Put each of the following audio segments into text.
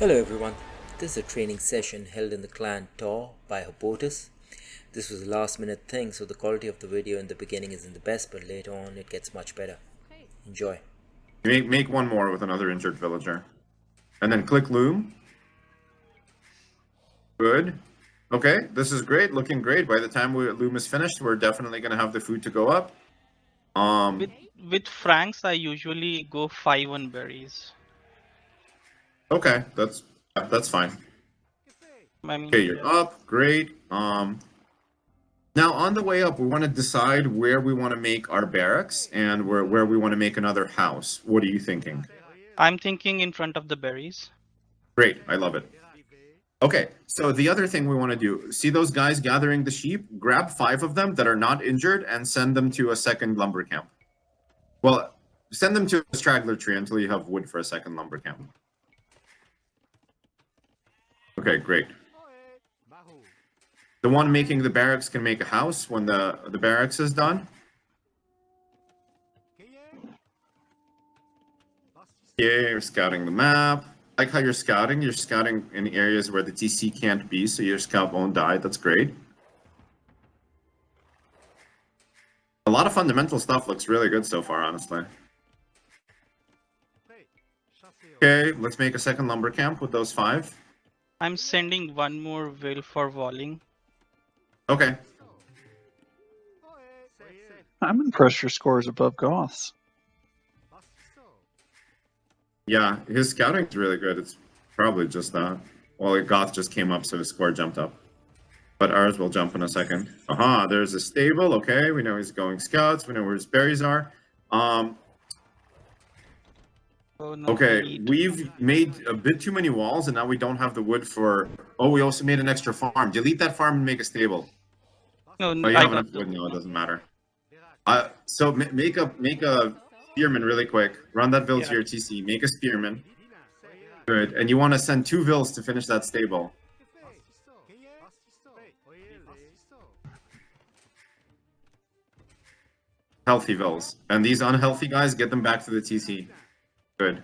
Hello everyone, this is a training session held in the clan Tor by Hobotus. This was a last minute thing, so the quality of the video in the beginning isn't the best, but later on it gets much better. Enjoy. Make one more with another injured villager. And then click loom. Good. Okay, this is great, looking great. By the time loom is finished, we're definitely going to have the food to go up. With Franks, I usually go 5 on berries. Okay, that's fine. I mean, Okay, you're up, great. Now on the way up, we want to decide where we want to make our barracks and where we want to make another house. What are you thinking? I'm thinking in front of the berries. Great, I love it. Okay, so the other thing we want to do, see those guys gathering the sheep? Grab 5 of them that are not injured and send them to a second lumber camp. Well, send them to a straggler tree until you have wood for a second lumber camp. Okay, great. The one making the barracks can make a house when the barracks is done. Okay, you're scouting the map. I like how you're scouting. You're scouting in areas where the TC can't be, so your scout won't die. That's great. A lot of fundamental stuff looks really good so far, honestly. Okay, let's make a second lumber camp with those 5. I'm sending one more will for walling. Okay. I'm impressed your score is above Goth's. Yeah, his scouting is really good. It's probably just that. Well, Goth just came up, so his score jumped up. But ours will jump in a second. Aha, there's a stable. Okay, we know he's going scouts. We know where his berries are. Oh, no, Okay, we've made a bit too many walls, and now we don't have the wood for... Oh, we also made an extra farm. Delete that farm and make a stable. No, Oh, you I have got enough wood? No, it doesn't matter. So make a spearman really quick. Run that vill to your TC. Make a spearman. Good. And you want to send 2 vills to finish that stable. Healthy vills. And these unhealthy guys, get them back to the TC. Good.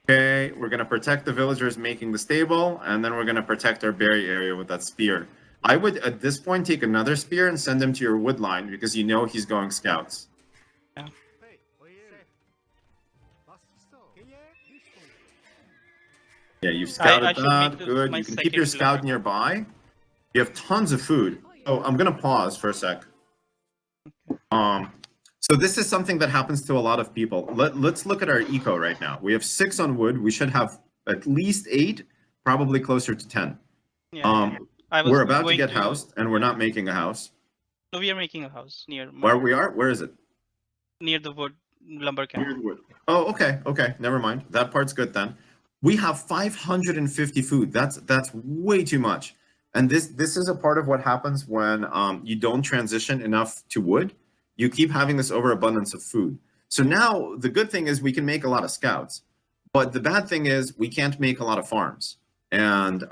Okay, we're going to protect the villagers making the stable, and then we're going to protect our berry area with that spear. I would, at this point, take another spear and send him to your wood line, because you know he's going scouts. Yeah. Yeah, you've scouted that. Good. Good. You can keep your scout nearby. You have tons of food. Oh, I'm going to pause for a sec. So this is something that happens to a lot of people. Let's look at our eco right now. We have 6 on wood. We should have at least 8, probably closer to 10. Yeah, we're about to get housed, and we're not making a house. No, we are making a house near... Where we are? Where is it? Near the wood lumber camp. Near the wood. Oh, okay, okay. Never mind. That part's good then. We have 550 food. That's way too much. And this is a part of what happens when you don't transition enough to wood. You keep having this overabundance of food. So now the good thing is we can make a lot of scouts, but the bad thing is we can't make a lot of farms. And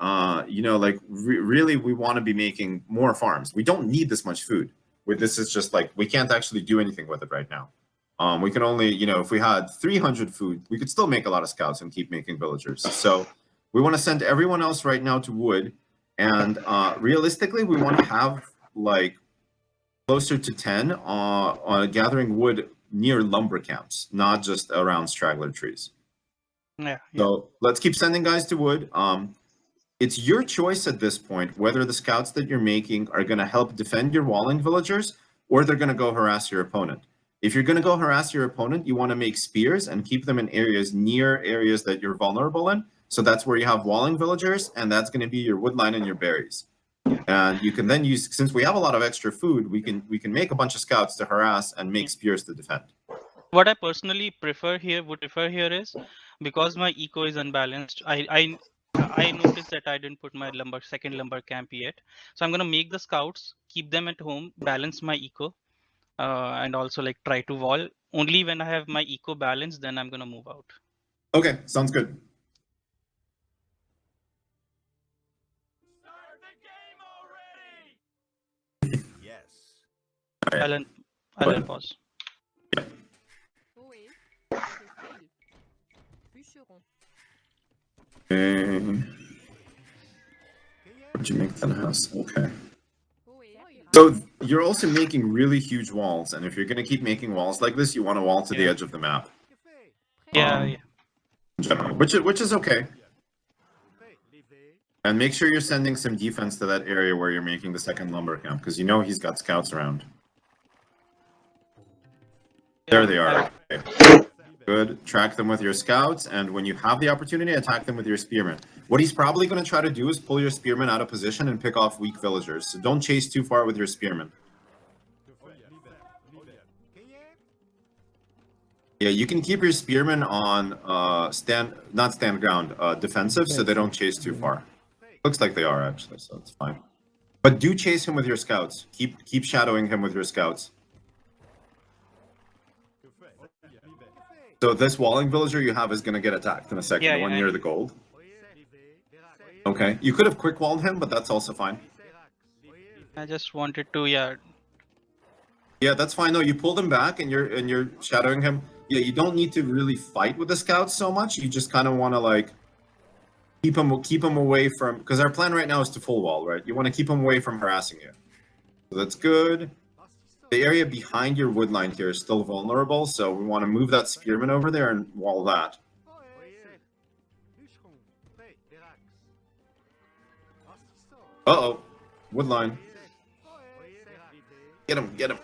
you know, like really, we want to be making more farms. We don't need this much food. This is just like we can't actually do anything with it right now. We can only, you know, if we had 300 food, we could still make a lot of scouts and keep making villagers. So we want to send everyone else right now to wood. And realistically, we want to have like closer to 10 on gathering wood near lumber camps, not just around straggler trees. Yeah. So let's keep sending guys to wood. It's your choice at this point whether the scouts that you're making are going to help defend your walling villagers or they're going to go harass your opponent. If you're going to go harass your opponent, you want to make spears and keep them in areas near areas that you're vulnerable in. So that's where you have walling villagers, and that's going to be your woodline and your berries. And you can then use, since we have a lot of extra food, we can make a bunch of scouts to harass and make spears to defend. What I personally prefer here is because my eco is unbalanced. I noticed that I didn't put my second lumber camp yet. So I'm gonna make the scouts, keep them at home, balance my eco, and also like try to wall. Only when I have my eco balanced, then I'm gonna move out. Okay, sounds good. Yes. I'll pause. Yeah. Oui, c'est fait. Bûcheron. Okay. Where'd you make that house? Okay. So you're also making really huge walls, and if you're going to keep making walls like this, you want a wall to the Yeah. edge of the map. Yeah, Um, yeah. In general, which is okay. And make sure you're sending some defense to that area where you're making the second lumber camp, because you know he's got scouts around. There they are. Okay. Good. Track them with your scouts, and when you have the opportunity, attack them with your spearmen. What he's probably going to try to do is pull your spearmen out of position and pick off weak villagers. So don't chase too far with your spearmen. Yeah, you can keep your spearmen on not stand ground, defensive, so they don't chase too far. Looks like they are actually, so it's fine. But do chase him with your scouts. Keep shadowing him with your scouts. So this walling villager you have is going to get attacked in a second, Yeah, the one yeah. near the gold. Okay, you could have quick walled him, but that's also fine. I just wanted to, yeah. Yeah, that's fine. No, you pulled him back and you're shadowing him. Yeah, you don't need to really fight with the scouts so much. You just kind of want to like keep him away from, because our plan right now is to full wall, right? You want to keep him away from harassing you. So that's good. The area behind your wood line here is still vulnerable, so we want to move that spearman over there and wall that. Uh-oh. Wood line. Get him, get him.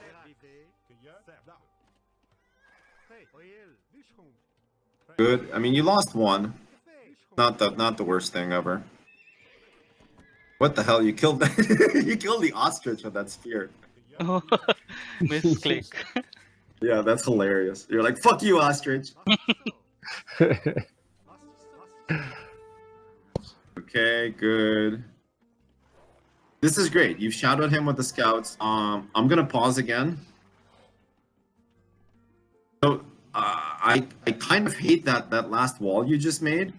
Good. I mean, you lost one. Not the worst thing ever. What the hell? You killed you killed the ostrich with that spear. Misclick. Yeah, that's hilarious. You're like, fuck you, ostrich. Okay, good. This is great. You've shadowed him with the scouts. I'm gonna pause again. So I kind of hate that last wall you just made.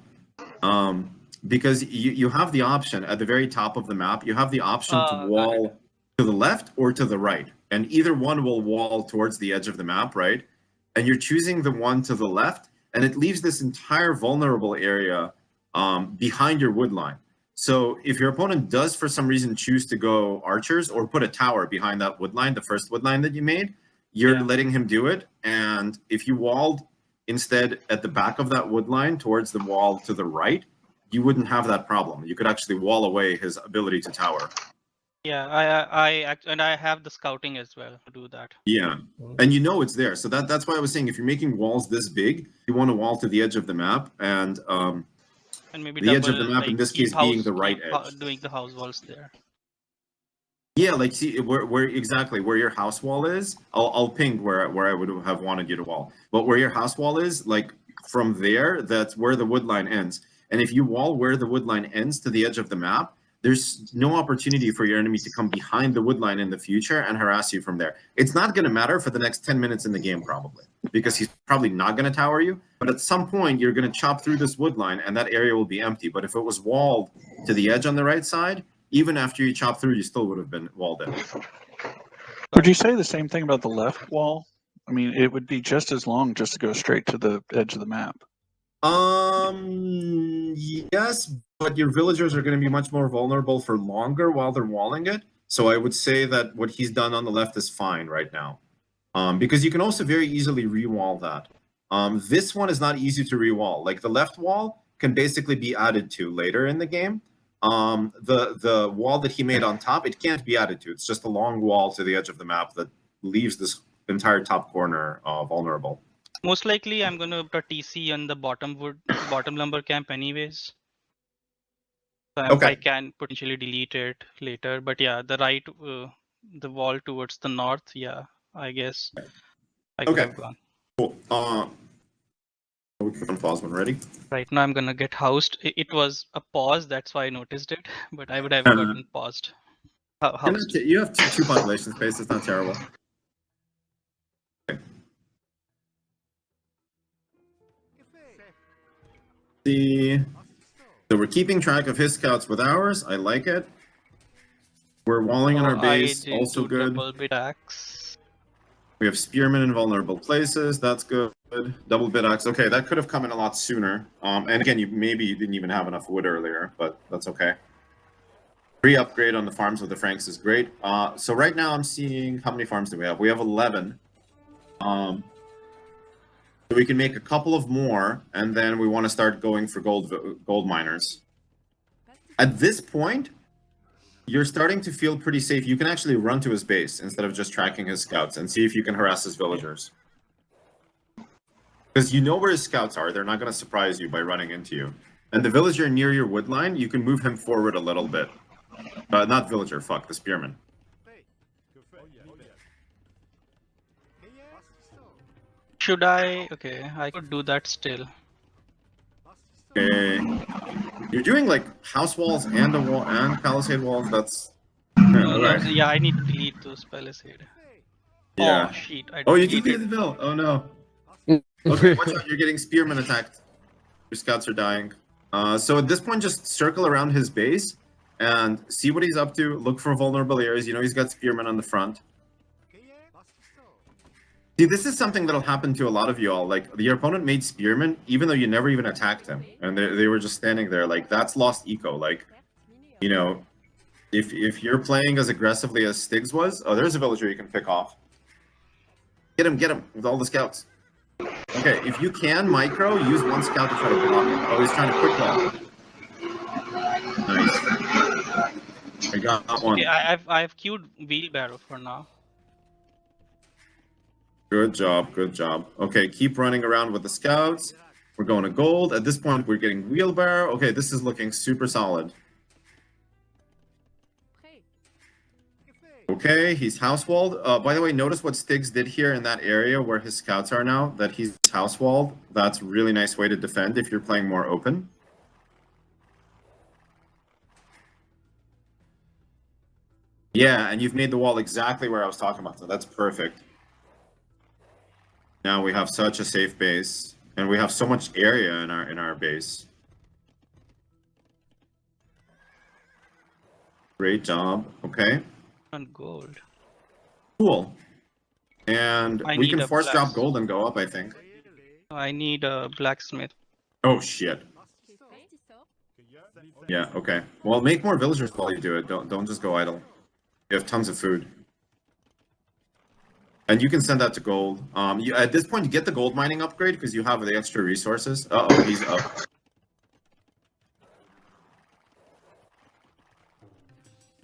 Because you have the option at the very top of the map, you have the option to Got it. wall to the left or to the right. And either one will wall towards the edge of the map, right? And you're choosing the one to the left, and it leaves this entire vulnerable area behind your wood line. So if your opponent does for some reason choose to go archers or put a tower behind that wood line, the first wood line that you made, you're letting him do it. And if you walled instead at the back of that wood line towards the wall to the right, you wouldn't have that problem. You could actually wall away his ability to tower. Yeah, I have the scouting as well to do that. Yeah, and you know it's there. So that's why I was saying if you're making walls this big, you want to wall to the edge of the map, and maybe the edge of the double, map in like this keep case being the right keep edge. doing the house walls there. Yeah, like see where exactly where your house wall is. I'll ping where I would have wanted you to wall, but where your house wall is, like from there, that's where the wood line ends. And if you wall where the wood line ends to the edge of the map, there's no opportunity for your enemy to come behind the wood line in the future and harass you from there. It's not going to matter for the next 10 minutes in the game, probably, because he's probably not going to tower you. But at some point, you're going to chop through this wood line, and that area will be empty. But if it was walled to the edge on the right side, even after you chop through, you still would have been walled in. Would you say the same thing about the left wall? I mean, it would be just as long just to go straight to the edge of the map. Yes, but your villagers are going to be much more vulnerable for longer while they're walling it. So I would say that what he's done on the left is fine right now. Because you can also very easily re-wall that. This one is not easy to re-wall. Like the left wall can basically be added to later in the game. The wall that he made on top, it can't be added to. It's just a long wall to the edge of the map that leaves this entire top corner vulnerable. Most likely, I'm gonna put a TC on the bottom lumber camp anyways. So Okay. I can potentially delete it later, but yeah, the right, the wall towards the north, yeah, I guess I could have gone. Cool. We put on pause when ready. Right now, I'm gonna get housed. It was a pause, that's why I noticed it, but I would have gotten paused. Housed. You have two population space. It's not terrible. Okay. So we're keeping track of his scouts with ours. I like it. We're walling on our base. Also good. Double bit axe. We have spearmen in vulnerable places. That's good. Double bit axe. Okay, that could have come in a lot sooner. And again, maybe you didn't even have enough wood earlier, but that's okay. Free upgrade on the farms with the Franks is great. So right now I'm seeing, how many farms do we have? We have 11. So we can make a couple of more, and then we want to start going for gold miners. At this point, you're starting to feel pretty safe. You can actually run to his base instead of just tracking his scouts and see if you can harass his villagers. Because you know where his scouts are. They're not going to surprise you by running into you. And the villager near your wood line, you can move him forward a little bit. Not villager, fuck, the spearman. Should I? Okay, I could do that still. Okay. You're doing like house walls and a wall and palisade walls. That's No, right. yeah, I need to delete those palisade. Yeah. Oh shit! I Oh, you deleted. deleted the bill. Oh no. Okay, watch out. You're getting spearmen attacked. Your scouts are dying. So at this point, just circle around his base and see what he's up to. Look for vulnerable areas. You know he's got spearmen on the front. See, this is something that'll happen to a lot of you all. Like, your opponent made spearmen, even though you never even attacked him. And they were just standing there. Like, that's lost eco. Like, you know, if you're playing as aggressively as Styx was... Oh, there's a villager you can pick off. Get him, with all the scouts. Okay, if you can micro, use one scout to try to block him. Oh, he's trying to quick wall. Nice. I got one. Okay, I've queued wheelbarrow for now. Good job, good job. Okay, keep running around with the scouts. We're going to gold. At this point, we're getting wheelbarrow. Okay, this is looking super solid. Okay, he's house-walled. By the way, notice what Styx did here in that area where his scouts are now, that he's house-walled. That's a really nice way to defend if you're playing more open. Yeah, and you've made the wall exactly where I was talking about, so that's perfect. Now we have such a safe base, and we have so much area in our base. Great job. Okay. And gold. Cool. And I we need can a force drop blacksmith. gold and go up, I think. I need a blacksmith. Oh shit. Yeah, okay. Well, make more villagers while you do it. Don't just go idle. You have tons of food. And you can send that to gold. At this point, you get the gold mining upgrade because you have the extra resources. Uh-oh, he's up.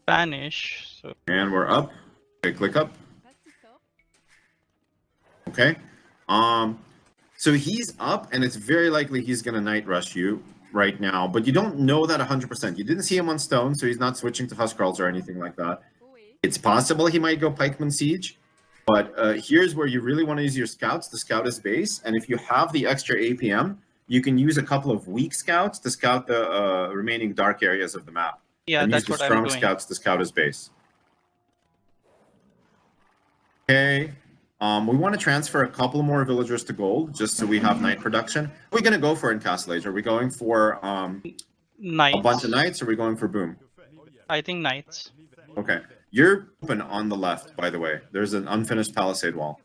Spanish. So And we're up. Okay, click up. Okay. So he's up, and it's very likely he's gonna night rush you right now, but you don't know that 100%. You didn't see him on stone, so he's not switching to Huskarls or anything like that. It's possible he might go Pikeman Siege, but here's where you really want to use your scouts to scout his base, and if you have the extra APM, you can use a couple of weak scouts to scout the remaining dark areas of the map. yeah, And use that's the what I'm strong doing. scouts to scout his base. Okay. We want to transfer a couple more villagers to gold, just so we have night production. What are we going to go for in Castle Age? Are we going for Knights. a bunch of knights, or are we going for boom? I think knights. Okay. You're open on the left, by the way. There's an unfinished palisade wall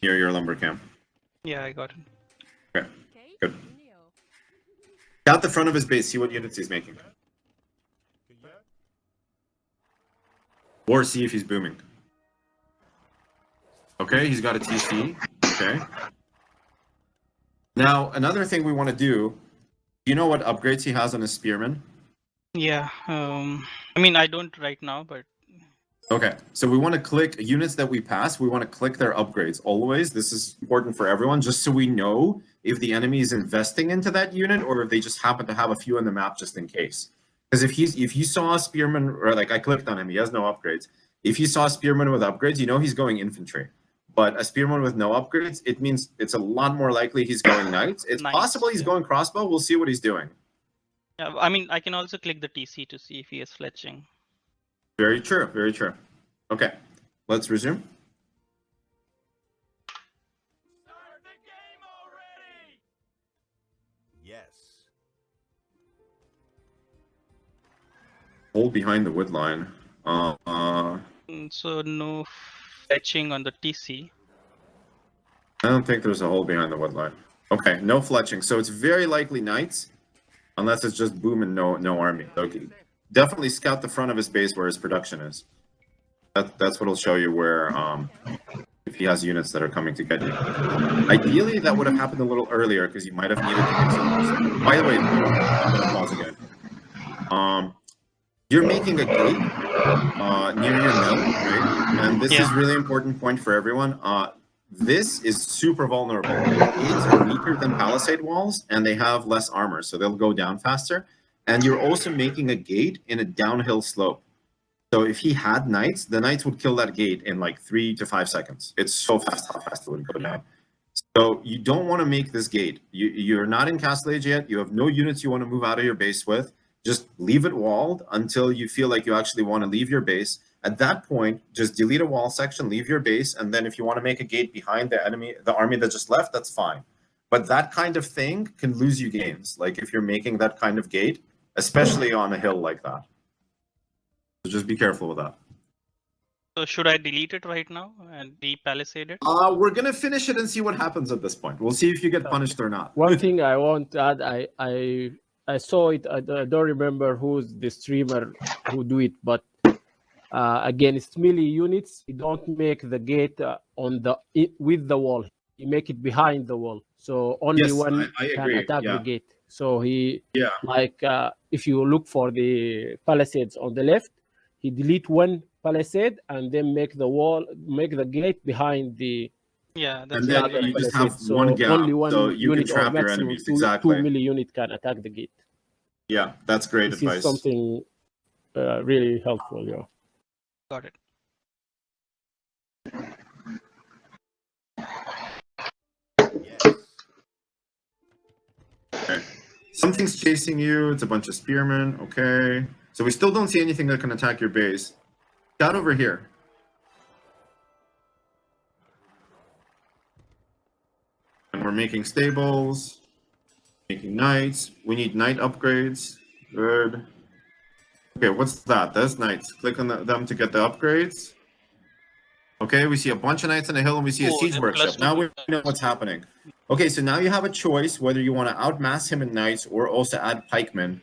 near your lumber camp. Yeah, I got it. Okay, good. Scout the front of his base, see what units he's making. Or see if he's booming. Okay, he's got a TC. Okay. Now, another thing we want to do, you know what upgrades he has on his spearmen? Yeah. I mean, I don't right now, but Okay, so we want to click units that we pass. We want to click their upgrades always. This is important for everyone, just so we know if the enemy is investing into that unit or if they just happen to have a few on the map just in case. Because if you saw a spearman, or like I clicked on him, he has no upgrades. If you saw a spearman with upgrades, you know he's going infantry. But a spearman with no upgrades, it means it's a lot more likely he's going knights. It's Knights, possible he's yeah. going crossbow. We'll see what he's doing. yeah, I mean, I can also click the TC to see if he is fletching. Very true, very true. Okay, let's resume. Yes. Hold behind the wood line. So no fetching on the TC. I don't think there's a hole behind the wood line. Okay, no fletching. So it's very likely knights, unless it's just boom and no army. Okay, definitely scout the front of his base where his production is. That's what'll show you where if he has units that are coming to get you. Ideally, that would have happened a little earlier because you might have needed to make some. By the way, I'm gonna pause again. You're making a gate near your mill, right? And this is really important point for everyone. This is super vulnerable. Gates are weaker than palisade walls, and they have less armor, so they'll go down faster. And you're also making a gate in a downhill slope. So if he had knights, the knights would kill that gate in like 3 to 5 seconds. It's so fast how fast it would go down. So you don't want to make this gate. You're not in Castle Age yet. You have no units you want to move out of your base with. Just leave it walled until you feel like you actually want to leave your base. At that point, just delete a wall section, leave your base, and then if you want to make a gate behind the enemy, the army that just left, that's fine. But that kind of thing can lose you games. Like if you're making that kind of gate, especially on a hill like that. So just be careful with that. So should I delete it right now and de-palisade it? We're gonna finish it and see what happens at this point. We'll see if you get punished or not. One thing I want to add, I saw it. I don't remember who's the streamer who do it, but against melee units, you don't make the gate with the wall. You make it behind the wall, so only one can attack the gate. So if you look for the palisades on the left, he delete one palisade and then make the gate behind the. Yeah, that's and then you just have one gap, only one so you can unit trap or your maximum enemies. two melee unit can attack the gate. Yeah, that's great This advice. is something really helpful. Yeah. Got it. Okay. Something's chasing you. It's a bunch of spearmen. Okay. So we still don't see anything that can attack your base. Scout over here. And we're making stables, making knights. We need knight upgrades. Good. Okay, what's that? That's knights. Click on them to get the upgrades. Okay, we see a bunch of knights on the hill and we see a siege workshop. Now we know what's happening. Okay, so now you have a choice whether you want to outmass him in knights or also add pikemen.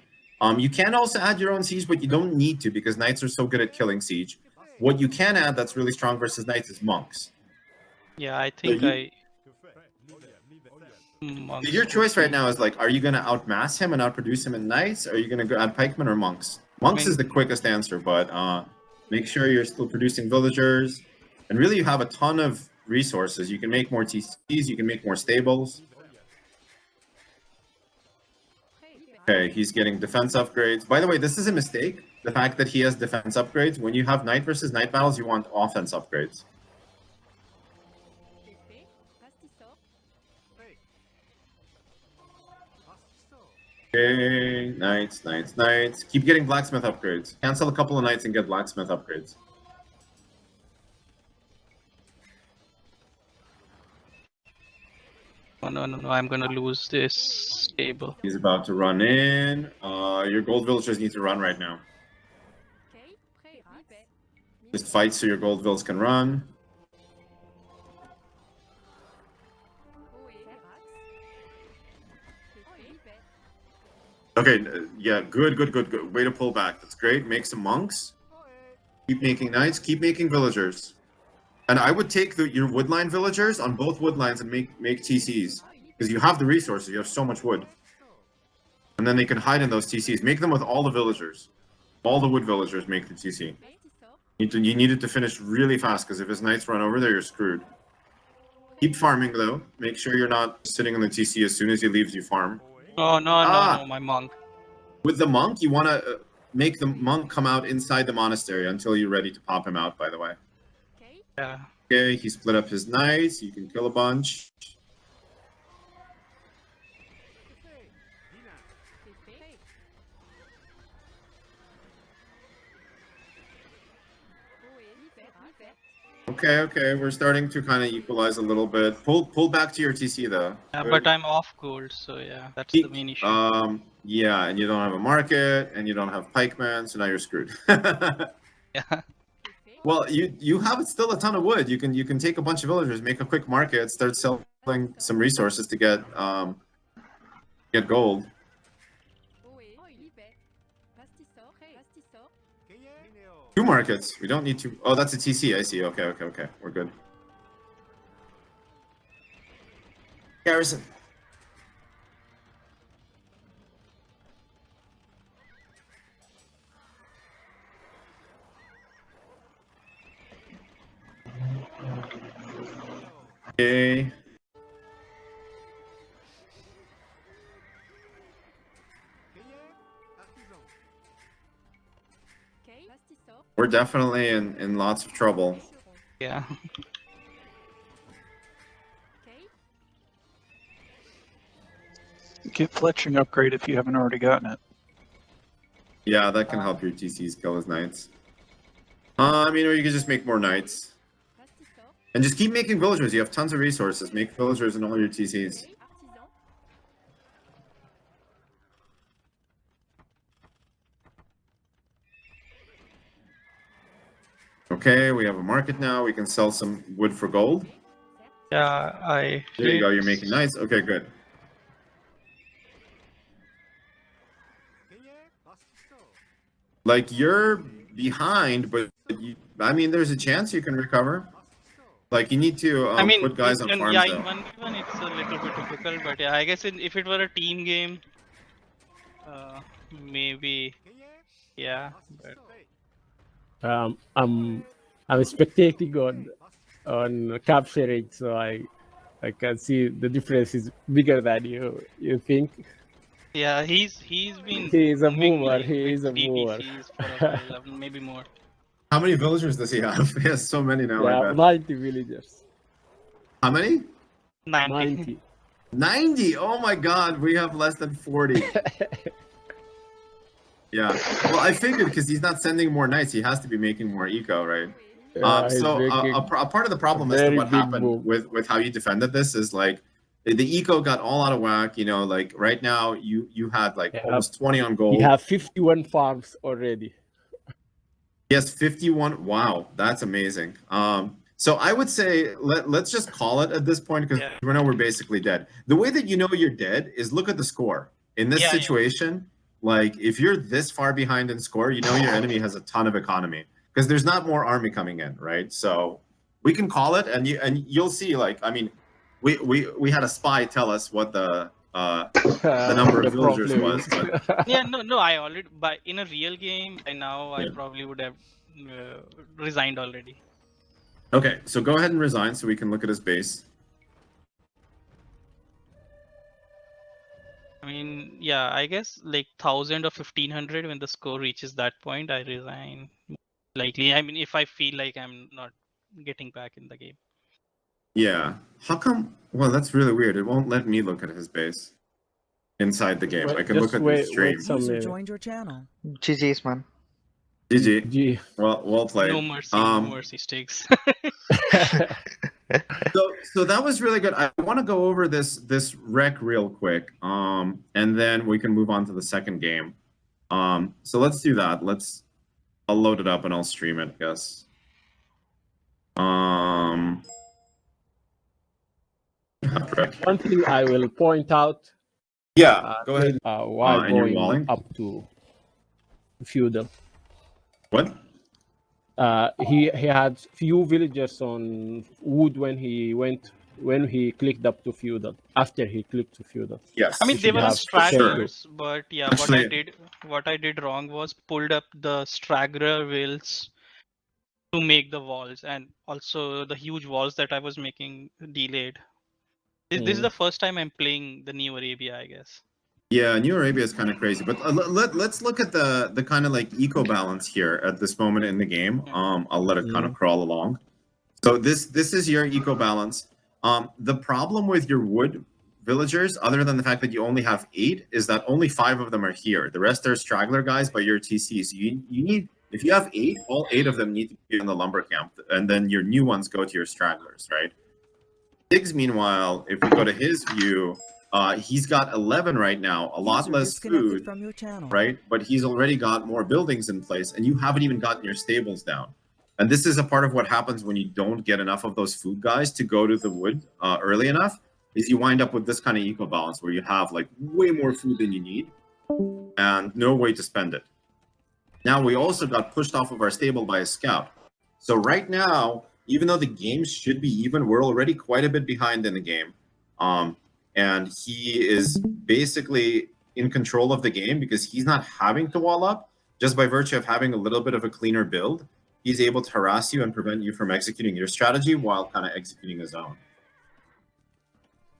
You can also add your own siege, but you don't need to because knights are so good at killing siege. What you can add that's really strong versus knights is monks. Yeah, I think So your choice right now is like, are you going to outmass him and outproduce him in knights? Or are you going to go add pikemen or monks? Monks is the quickest answer, but make sure you're still producing villagers. And really, you have a ton of resources. You can make more TCs, you can make more stables. Okay, he's getting defense upgrades. By the way, this is a mistake. The fact that he has defense upgrades. When you have knight versus knight battles, you want offense upgrades. Okay, knights, knights, knights. Keep getting blacksmith upgrades. Cancel a couple of knights and get blacksmith upgrades. Oh, no, I'm gonna lose this table. He's about to run in. Your gold villagers need to run right now. Just fight so your gold vills can run. Okay, yeah, good. Way to pull back. That's great. Make some monks. Keep making knights. Keep making villagers. And I would take your woodline villagers on both woodlines and make TCs. Because you have the resources. You have so much wood. And then they can hide in those TCs. Make them with all the villagers. All the wood villagers make the TC. You need it to finish really fast, because if his knights run over there, you're screwed. Keep farming, though. Make sure you're not sitting on the TC as soon as he leaves, you farm. Oh, no, my monk. With the monk, you want to make the monk come out inside the monastery until you're ready to pop him out, by the way. Yeah. Okay, he split up his knights. You can kill a bunch. Okay, we're starting to kind of equalize a little bit. Pull back to your TC though. Yeah, but I'm off gold, so yeah, that's the main issue. Yeah, and you don't have a market, and you don't have pikemen, so now you're screwed. Yeah. Well, you have still a ton of wood. You can take a bunch of villagers, make a quick market, start selling some resources to get gold. Two markets. We don't need to. Oh, that's a TC. I see. Okay. We're good. Garrison. Okay. We're definitely in lots of trouble. Yeah. Get Fletching Upgrade if you haven't already gotten it. Yeah, that can help your TCs kill his knights. I mean, or you can just make more knights. And just keep making villagers. You have tons of resources. Make villagers in all your TCs. Okay, we have a market now. We can sell some wood for gold. Yeah, There you go. You're making knights. Okay, good. Like, you're behind, but I mean, there's a chance you can recover. Like, you need to I mean, put guys on farms yeah, though. in 1v1 it's a little bit difficult, but yeah, I guess if it were a team game, maybe, yeah. But... I'm spectating on capturing, so I can see the difference is bigger than you think. Yeah, he's been. He is a booming, boomer. like, He with is a boomer. DPCs for a while, maybe more. How many villagers does he have? He has so many now, I Yeah, bet. 90 villagers. How many? 90. 90! Oh my god, we have less than 40. Yeah. Well, I figured because he's not sending more knights, he has to be making more eco, right? Yeah, So a part of the problem as to very what big happened move. with how you defended this is like the eco got all out of whack. You know, like right now you had like almost 20 on gold. You have 51 farms already. Yes, 51. Wow, that's amazing. So I would say let's just call it at this point because we know we're basically dead. The way that you know you're dead is look at the score. In this situation, like if you're this far behind in score, you know your enemy has a ton of economy because there's not more army coming in, right? So we can call it, and you'll see. Like I mean, we had a spy tell us what the number of villagers was. But... Yeah, no, I already, but in a real game, by now I probably would have resigned already. Okay, so go ahead and resign so we can look at his base. I mean, yeah, I guess like 1,000 or 1,500 when the score reaches that point, I resign. Likely, I mean, if I feel like I'm not getting back in the game. Yeah. How come? Well, that's really weird. It won't let me look at his base inside the game. I can look at the stream. User joined your channel. GG's, man. GG. Well played. No mercy stakes. So that was really good. I want to go over this rec real quick, and then we can move on to the second game. So let's do that. I'll load it up and I'll stream it, I guess. One thing I will point out. Yeah, go ahead. While going up to feudal. What? He had few villagers on wood when he clicked up to feudal. After he clicked to feudal. Yes. I mean, they were stragglers, sure. but yeah, Actually, what I did wrong was pulled up the straggler wills to make the walls, and also the huge walls that I was making delayed. This is the first time I'm playing the New Arabia, I guess. Yeah, New Arabia is kind of crazy, but let's look at the kind of like eco balance here at this moment in the game. I'll let it kind of crawl along. So this is your eco balance. The problem with your wood villagers, other than the fact that you only have 8, is that only 5 of them are here. The rest are straggler guys by your TC. So you need, if you have 8, all 8 of them need to be in the lumber camp, and then your new ones go to your stragglers, right? Diggs, meanwhile, if we go to his view, he's got 11 right now, a lot less food, from your channel. right? But he's already got more buildings in place, and you haven't even gotten your stables down. And this is a part of what happens when you don't get enough of those food guys to go to the wood early enough, is you wind up with this kind of eco balance where you have like way more food than you need and no way to spend it. Now we also got pushed off of our stable by a scout. So right now, even though the game should be even, we're already quite a bit behind in the game. And he is basically in control of the game because he's not having to wall up. Just by virtue of having a little bit of a cleaner build, he's able to harass you and prevent you from executing your strategy while kind of executing his own.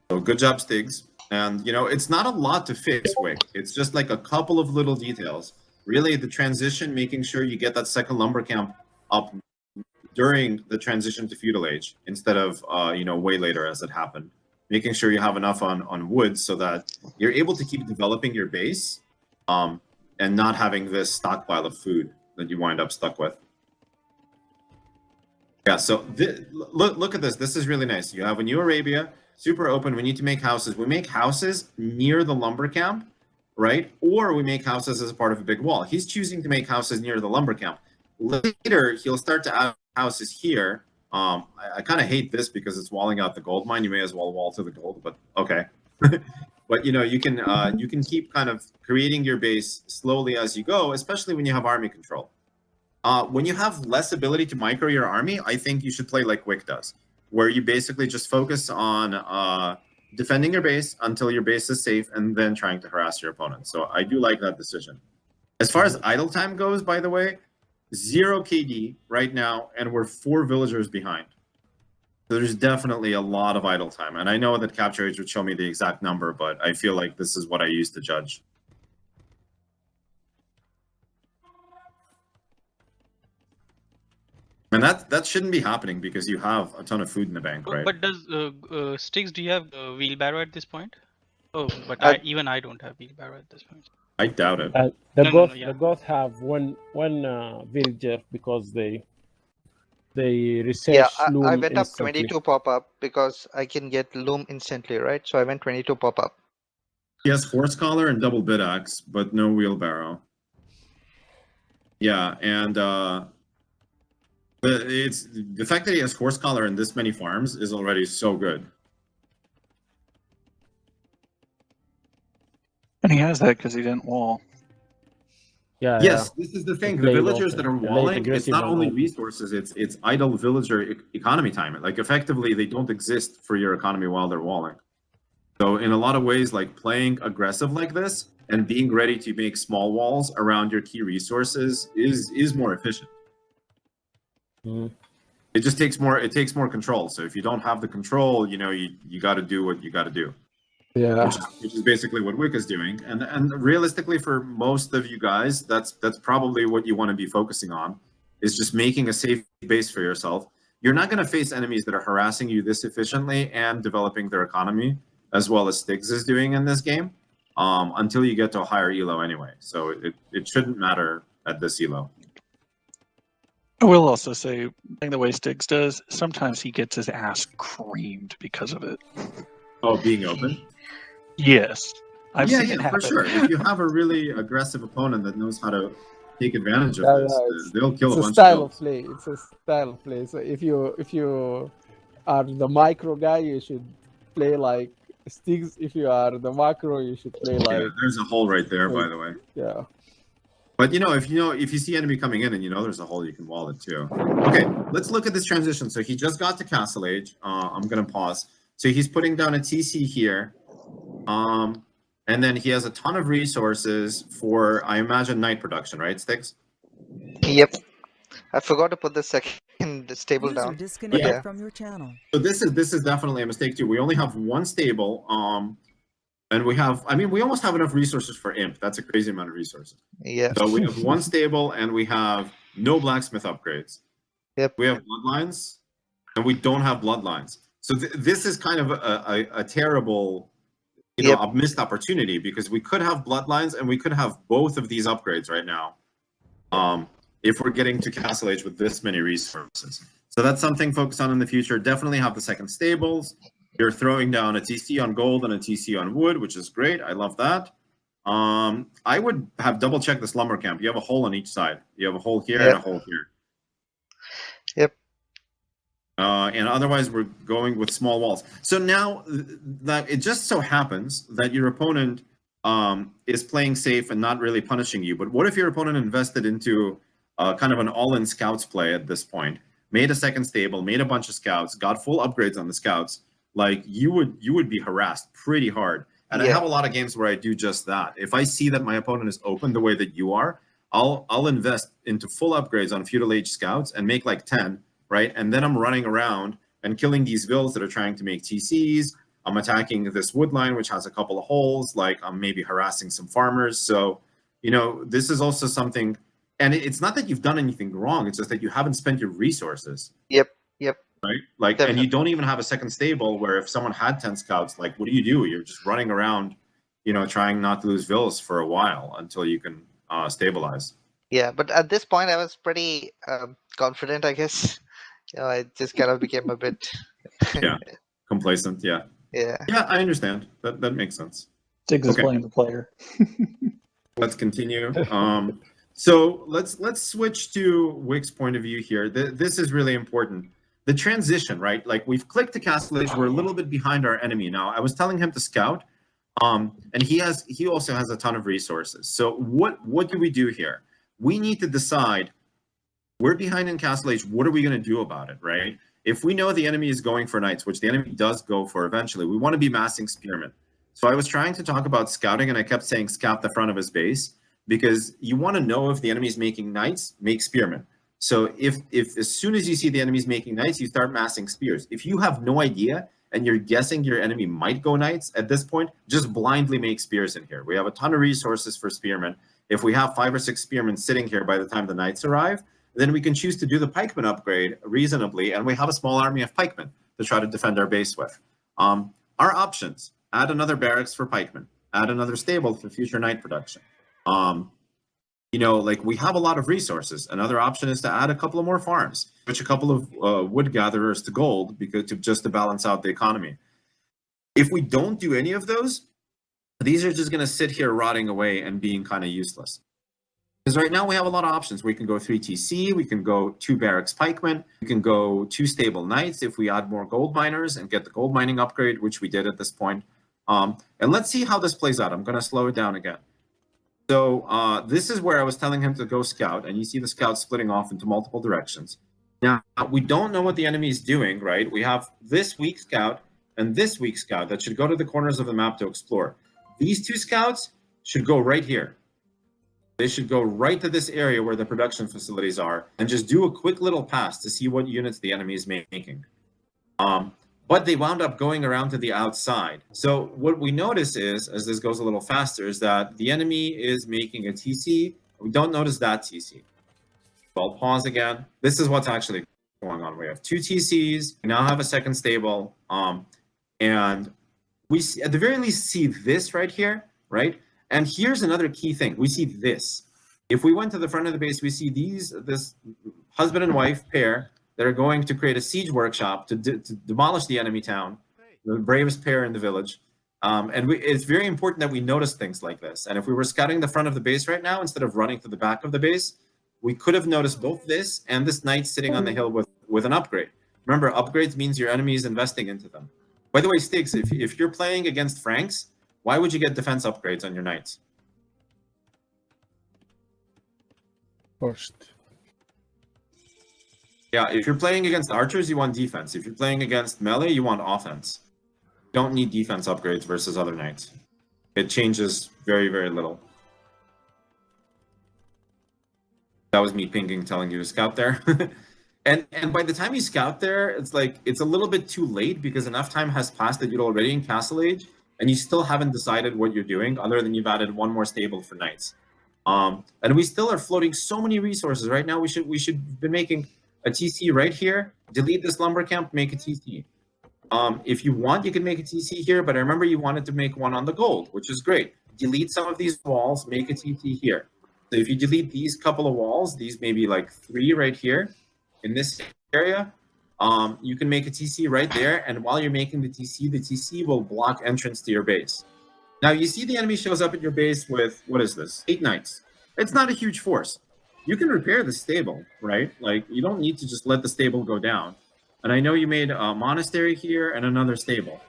So good job, Stigs. And, you know, it's not a lot to fix, Wick. It's just like a couple of little details. Really, the transition, making sure you get that second lumber camp up during the transition to feudal age instead of, you know, way later as it happened. Making sure you have enough on wood so that you're able to keep developing your base and not having this stockpile of food that you wind up stuck with. Yeah, so look at this. This is really nice. You have a New Arabia, super open. We need to make houses. We make houses near the lumber camp, right? Or we make houses as a part of a big wall. He's choosing to make houses near the lumber camp. Later, he'll start to add houses here. I kind of hate this because it's walling out the gold mine. You may as well wall to the gold, but okay. But you know, you can keep kind of creating your base slowly as you go, especially when you have army control. When you have less ability to micro your army, I think you should play like Wick does, where you basically just focus on defending your base until your base is safe and then trying to harass your opponent. So I do like that decision. As far as idle time goes, by the way, 0 KD right now, and we're 4 villagers behind. So there's definitely a lot of idle time. And I know that Capture Age would show me the exact number, but I feel like this is what I use to judge. And that shouldn't be happening because you have a ton of food in the bank, right? But does Sticks, do you have wheelbarrow at this point? Oh, but even I don't have wheelbarrow at this point. I doubt it. The Goths have one villager because they research loom I went instantly. up 22 pop-up because I can get loom instantly, right? So I went 22 pop-up. He has horse collar and double bit axe, but no wheelbarrow. Yeah, and it's the fact that he has horse collar in this many farms is already so good. And he has that because he didn't wall. Yeah. Yes, this is the thing. The villagers that are walling, it's not only on. resources, it's idle villager economy time. Like effectively, they don't exist for your economy while they're walling. So in a lot of ways, like playing aggressive like this and being ready to make small walls around your key resources is more efficient. It just takes more. It takes more control. So if you don't have the control, you know, you got to do what you got to do. Yeah, which is basically what Wick is doing, and realistically for most of you guys, that's probably what you want to be focusing on, is just making a safe base for yourself. You're not going to face enemies that are harassing you this efficiently and developing their economy as well as Stiggs is doing in this game until you get to a higher elo anyway. So it shouldn't matter at this elo. I will also say, the way Stiggs does, sometimes he gets his ass creamed because of it. Oh, being open? Yes. I've seen it happen. For sure. If you have a really aggressive opponent that knows how to take advantage of this, they'll kill a bunch of play. It's a style of play. So if you are the micro guy, you should play like Stiggs. If you are the macro, you should play like. Yeah, there's a hole right there, by the way. Yeah. But if you see enemy coming in and you know there's a hole, you can wall it too. Okay, let's look at this transition. So he just got to Castle Age. I'm gonna pause. So he's putting down a TC here. And then he has a ton of resources for, I imagine, night production, right, Sticks? Yep. I forgot to put the second stable User down. disconnected from your channel. So this is definitely a mistake too. We only have one stable, and we almost have enough resources for Imp. That's a crazy amount of resources. Yeah. So we have one stable and we have no blacksmith upgrades. Yep. We have bloodlines and we don't have bloodlines. So this is kind of a terrible, a missed opportunity, because we could have bloodlines and we could have both of these upgrades right now. If we're getting to Castle Age with this many resources. So that's something to focus on in the future. Definitely have the second stables. You're throwing down a TC on gold and a TC on wood, which is great. I love that. I would have double checked this lumber camp. You have a hole on each side. You have a hole here and a hole here. Yep. And otherwise, we're going with small walls. So now that it just so happens that your opponent is playing safe and not really punishing you. But what if your opponent invested into kind of an all-in scouts play at this point, made a second stable, made a bunch of scouts, got full upgrades on the scouts? Like you would be harassed pretty hard. And I Yeah. have a lot of games where I do just that. If I see that my opponent is open the way that you are, I'll invest into full upgrades on feudal age scouts and make like 10, right? And then I'm running around and killing these vills that are trying to make TCs. I'm attacking this wood line, which has a couple of holes, like I'm maybe harassing some farmers. So, you know, this is also something, and it's not that you've done anything wrong, it's just that you haven't spent your resources. Yep. Right? Like, Definitely. and you don't even have a second stable where if someone had 10 scouts, like, what do? You're just running around, you know, trying not to lose villas for a while until you can stabilize. Yeah, but at this point, I was pretty confident, I guess. I just kind of became a bit. Yeah. Complacent. Yeah. Yeah. Yeah, I understand. That makes sense. Diggs is Okay. playing the player. Let's continue. So let's switch to Wick's point of view here. This is really important. The transition, right? Like we've clicked to Castle Age. We're a little bit behind our enemy now. I was telling him to scout, and he also has a ton of resources. So what do we do here? We need to decide. We're behind in Castle Age. What are we going to do about it, right? If we know the enemy is going for knights, which the enemy does go for eventually, we want to be massing spearmen. So I was trying to talk about scouting, and I kept saying scout the front of his base, because you want to know if the enemy is making knights, make spearmen. So if as soon as you see the enemy's making knights, you start massing spears. If you have no idea and you're guessing your enemy might go knights at this point, just blindly make spears in here. We have a ton of resources for spearmen. If we have 5 or 6 spearmen sitting here by the time the knights arrive, then we can choose to do the pikeman upgrade reasonably, and we have a small army of pikemen to try to defend our base with. Our options: add another barracks for pikemen, add another stable for future knight production. You know, like we have a lot of resources. Another option is to add a couple of more farms, switch a couple of wood gatherers to gold, because to balance out the economy. If we don't do any of those, these are just going to sit here rotting away and being kind of useless. Because right now we have a lot of options. We can go 3 TC, we can go 2 barracks pikemen, we can go 2 stable knights if we add more gold miners and get the gold mining upgrade, which we did at this point. And let's see how this plays out. I'm going to slow it down again. So this is where I was telling him to go scout, and you see the scouts splitting off into multiple directions. Now, we don't know what the enemy is doing, right? We have this weak scout and this weak scout that should go to the corners of the map to explore. These 2 scouts should go right here. They should go right to this area where the production facilities are and just do a quick little pass to see what units the enemy is making. But they wound up going around to the outside. So what we notice is, as this goes a little faster, is that the enemy is making a TC. We don't notice that TC. So I'll pause again. This is what's actually going on. We have 2 TCs. We now have a second stable. And we see, at the very least see this right here, right? And here's another key thing. We see this. If we went to the front of the base, we see this husband and wife pair that are going to create a siege workshop to demolish the enemy town, the bravest pair in the village. And it's very important that we notice things like this. And if we were scouting the front of the base right now, instead of running to the back of the base, we could have noticed both this and this knight sitting on the hill with an upgrade. Remember, upgrades means your enemy is investing into them. By the way, Stiggs, if you're playing against Franks, why would you get defense upgrades on your knights? First. Yeah, if you're playing against archers, you want defense. If you're playing against melee, you want offense. You don't need defense upgrades versus other knights. It changes very, very little. That was me pinging, telling you to scout there. And by the time you scout there, it's like, it's a little bit too late because enough time has passed that you're already in Castle Age and you still haven't decided what you're doing other than you've added 1 more stable for knights. And we still are floating so many resources. Right now, we should be making a TC right here, delete this lumber camp, make a TC. If you want, you can make a TC here, but I remember you wanted to make one on the gold, which is great. Delete some of these walls, make a TC here. So if you delete these couple of walls, these maybe like 3 right here in this area, you can make a TC right there. And while you're making the TC will block entrance to your base. Now you see the enemy shows up at your base with, what is this? 8 knights. It's not a huge force. you can repair the stable, right? Like, you don't need to just let the stable go down. And I know you made a monastery here and another stable,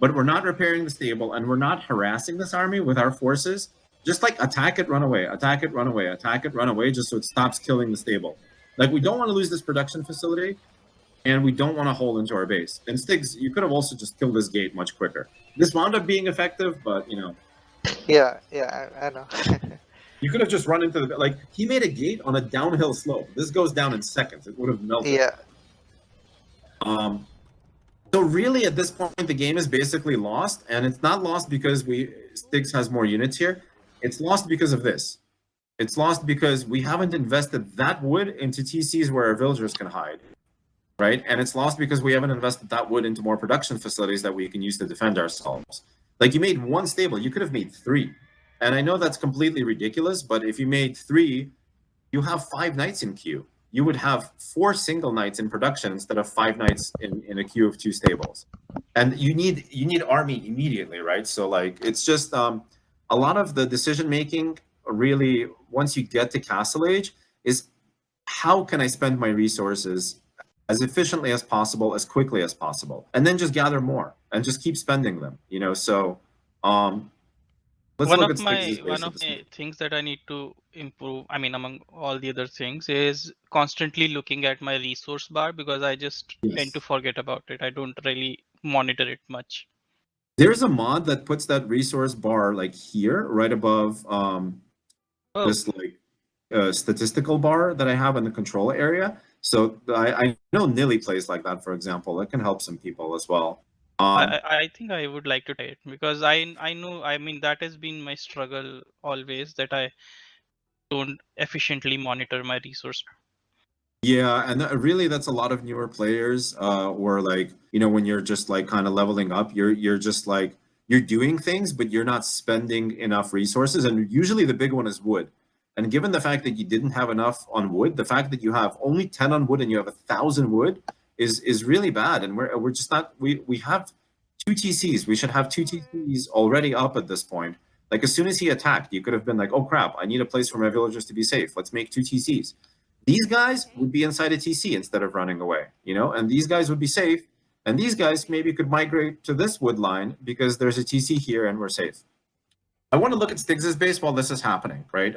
but we're not repairing the stable, and we're not harassing this army with our forces. Just like attack it, run away, attack it, run away, attack it, run away, just so it stops killing the stable. Like, we don't want to lose this production facility, and we don't want to hold into our base. And Stiggs, you could have also just killed this gate much quicker. This wound up being effective, but you know. Yeah, I know. You could have just run into the, like, he made a gate on a downhill slope. This goes down in seconds. It would have melted. Yeah. So really, at this point, the game is basically lost, and it's not lost because Stiggs has more units here. It's lost because of this. It's lost because we haven't invested that wood into TCs where our villagers can hide, right? And it's lost because we haven't invested that wood into more production facilities that we can use to defend ourselves. Like, you made one stable, you could have made 3. And I know that's completely ridiculous, but if you made 3, you have 5 knights in queue. You would have 4 single knights in production instead of 5 knights in a queue of 2 stables. And you need army immediately, right? So like, it's just a lot of the decision making really, once you get to Castle Age, is how can I spend my resources as efficiently as possible, as quickly as possible, and then just gather more and just keep spending them, you know. So let's one look of at my Stiggs' one of the things that I need to improve, I mean, among all the other things, is constantly looking at my resource bar, because I just tend to forget about it. I don't really monitor it much. There's a mod that puts that resource bar like here, right above this like statistical bar that I have in the control area. So I know Nilly plays like that, for example. It can help some people as well. I think I would like to try it, because I know, I mean, that has been my struggle always, that I don't efficiently monitor my resource. Yeah, and really, that's a lot of newer players, or like, you know, when you're just like kind of leveling up, you're just like, you're doing things, but you're not spending enough resources. And usually the big one is wood. And given the fact that you didn't have enough on wood, the fact that you have only 10 on wood and you have 1,000 wood is really bad. And we're just not, we have 2 TCs. We should have 2 TCs already up at this point. Like, as soon as he attacked, you could have been like, oh crap, I need a place for my villagers to be safe. Let's make 2 TCs. These guys would be inside a TC instead of running away, you know, and these guys would be safe. And these guys maybe could migrate to this wood line because there's a TC here and we're safe. I want to look at Stiggs' base while this is happening, right?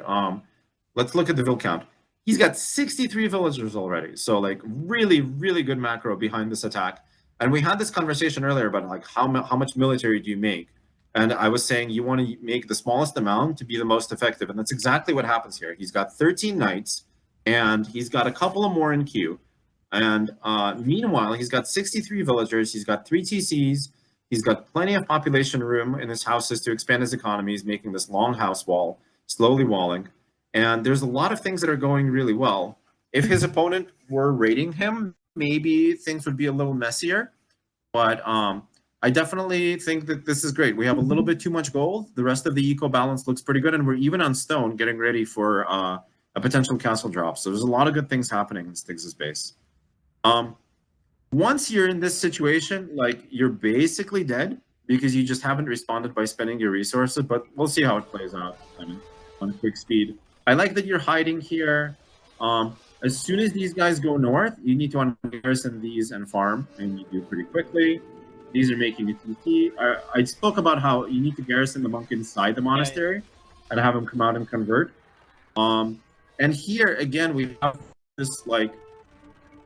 Let's look at the vill count. He's got 63 villagers already. So like, really, really good macro behind this attack. And we had this conversation earlier about like how much military do you make? And I was saying you want to make the smallest amount to be the most effective. And that's exactly what happens here. He's got 13 knights and he's got a couple of more in queue. And meanwhile, he's got 63 villagers. He's got 3 TCs. He's got plenty of population room in his houses to expand his economy. He's making this long house wall, slowly walling. And there's a lot of things that are going really well. If his opponent were raiding him, maybe things would be a little messier. But I definitely think that this is great. We have a little bit too much gold. The rest of the eco balance looks pretty good. And we're even on stone getting ready for a potential castle drop. So there's a lot of good things happening in Stiggs' base. Once you're in this situation, like, you're basically dead because you just haven't responded by spending your resources, but we'll see how it plays out on quick speed. I like that you're hiding here. As soon as these guys go north, you need to garrison these and farm, and you do pretty quickly. These are making a TT. I spoke about how you need to garrison the monk inside the monastery and have him come out and convert. And here, again, we have this, like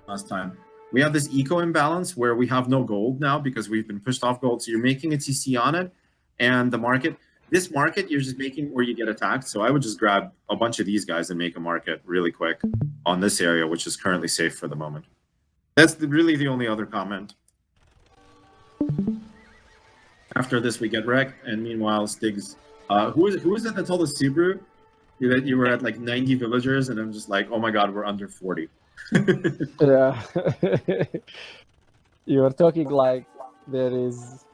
last time, we have this eco imbalance where we have no gold now because we've been pushed off gold. So you're making a TC on it, and the market, this market you're just making where you get attacked. So I would just grab a bunch of these guys and make a market really quick on this area, which is currently safe for the moment. That's really the only other comment. After this, we get wrecked, and meanwhile, Stiggs, who is it that told us, Subaru, that you were at like 90 villagers, and I'm just like, oh my god, we're under 40. Yeah. You are talking like there is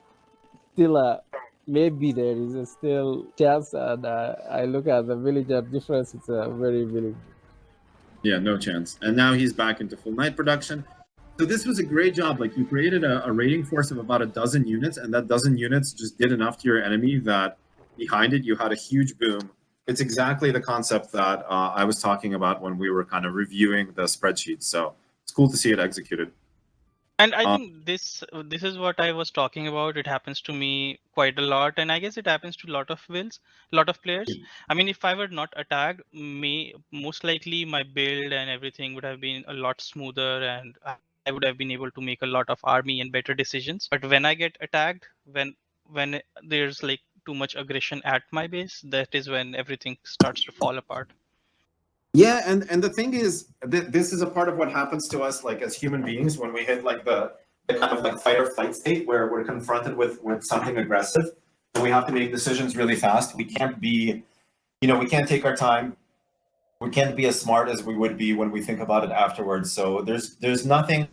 still maybe there is a still chance, and I look at the villager difference, it's a very minimal. Yeah, no chance. And now he's back into full night production. So this was a great job. Like, you created a raiding force of about 12 units, and that dozen units just did enough to your enemy that behind it you had a huge boom it's exactly the concept that I was talking about when we were kind of reviewing the spreadsheet. So it's cool to see it executed. And I think this is what I was talking about. It happens to me quite a lot, and I guess it happens to a lot of lot of players. I mean, if I were not attacked, most likely my build and everything would have been a lot smoother, and I would have been able to make a lot of army and better decisions. But when I get attacked, when there's like too much aggression at my base, that is when everything starts to fall apart. Yeah, and the thing is, this is a part of what happens to us, like as human beings, when we hit like the kind of like fight or flight state, where we're confronted with something aggressive, and we have to make decisions really fast. We can't be, we can't take our time. We can't be as smart as we would be when we think about it afterwards. So there's nothing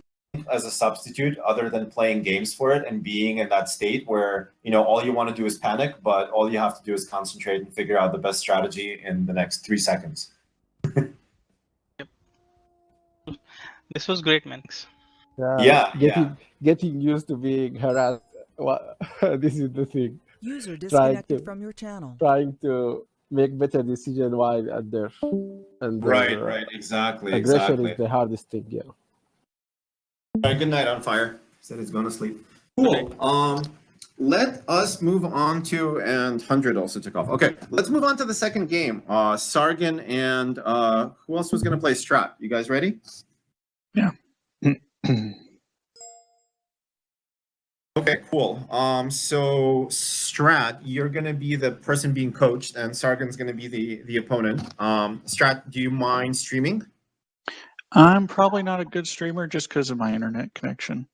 as a substitute other than playing games for it and being in that state where all you want to do is panic, but all you have to do is concentrate and figure out the best strategy in the next 3 seconds. This was great, man. Yeah. Getting used to being harassed. This is the thing. User disconnected from your channel. Trying to make better decision while under. And Right, exactly. Aggression is the hardest thing. Yeah. All right, good night, On Fire. Said he's going to sleep. Cool. Let us move on to, and 100 also took off. Okay, let's move on to the second game. Sargon and who else was going to play Strat? You guys ready? Yeah. Okay, cool. So Strat, you're going to be the person being coached, and Sargon's going to be the opponent. Strat, do you mind streaming? I'm probably not a good streamer just because of my internet connection.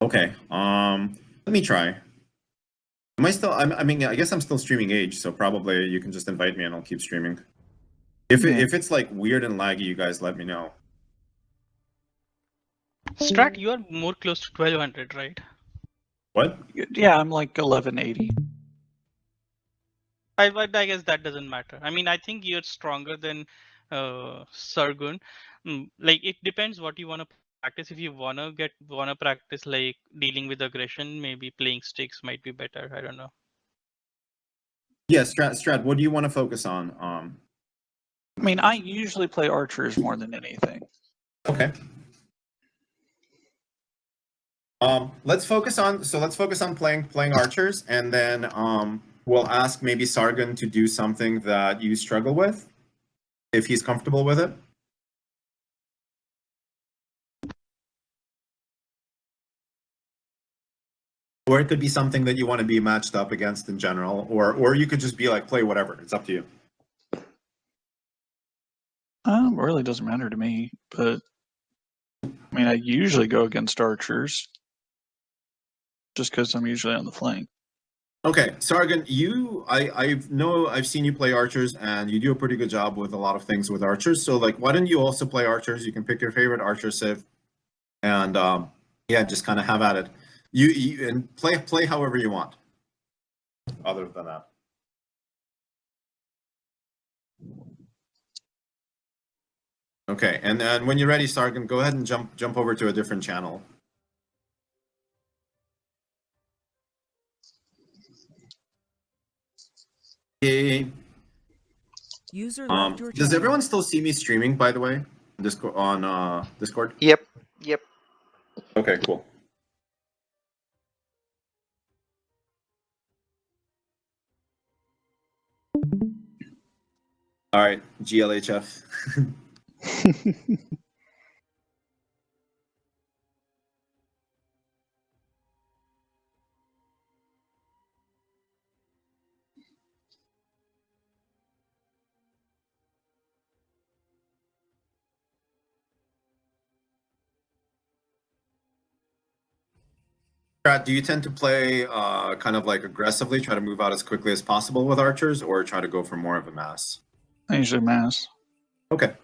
Okay. Let me try. Am I still? I mean, I guess I'm still streaming Age, so probably you can just invite me and I'll keep streaming. If it's like weird and laggy, you guys let me know. Strat, you are more close to 1200, right? What? Yeah, I'm like 1180. I guess that doesn't matter. I mean, I think you're stronger than Sargun. Like, it depends what you want to practice. If you wanna practice like dealing with aggression, maybe playing sticks might be better. I don't know. Yeah, Strat, what do you want to focus on? I mean, I usually play archers more than anything. Okay. Let's focus on playing archers, and then we'll ask maybe Sargon to do something that you struggle with, if he's comfortable with it. Or it could be something that you want to be matched up against in general, or you could just be like, play whatever. It's up to you. It really doesn't matter to me, but I mean, I usually go against archers just because I'm usually on the flank. Okay, Sargon, I've seen you play archers, and you do a pretty good job with a lot of things with archers. So like, why don't you also play archers? You can pick your favorite archer civ, and yeah, just kind of have at it. You and play however you want. Other than that. Okay, and then when you're ready, Sargon, go ahead and jump over to a different channel. Okay. User left your channel. Does everyone still see me streaming, by the way? Discord on Discord? Yep. Okay, cool. All right, GLHF. Do you tend to play kind of like aggressively, try to move out as quickly as possible with archers, or try to go for more of a mass? I usually mass. Okay.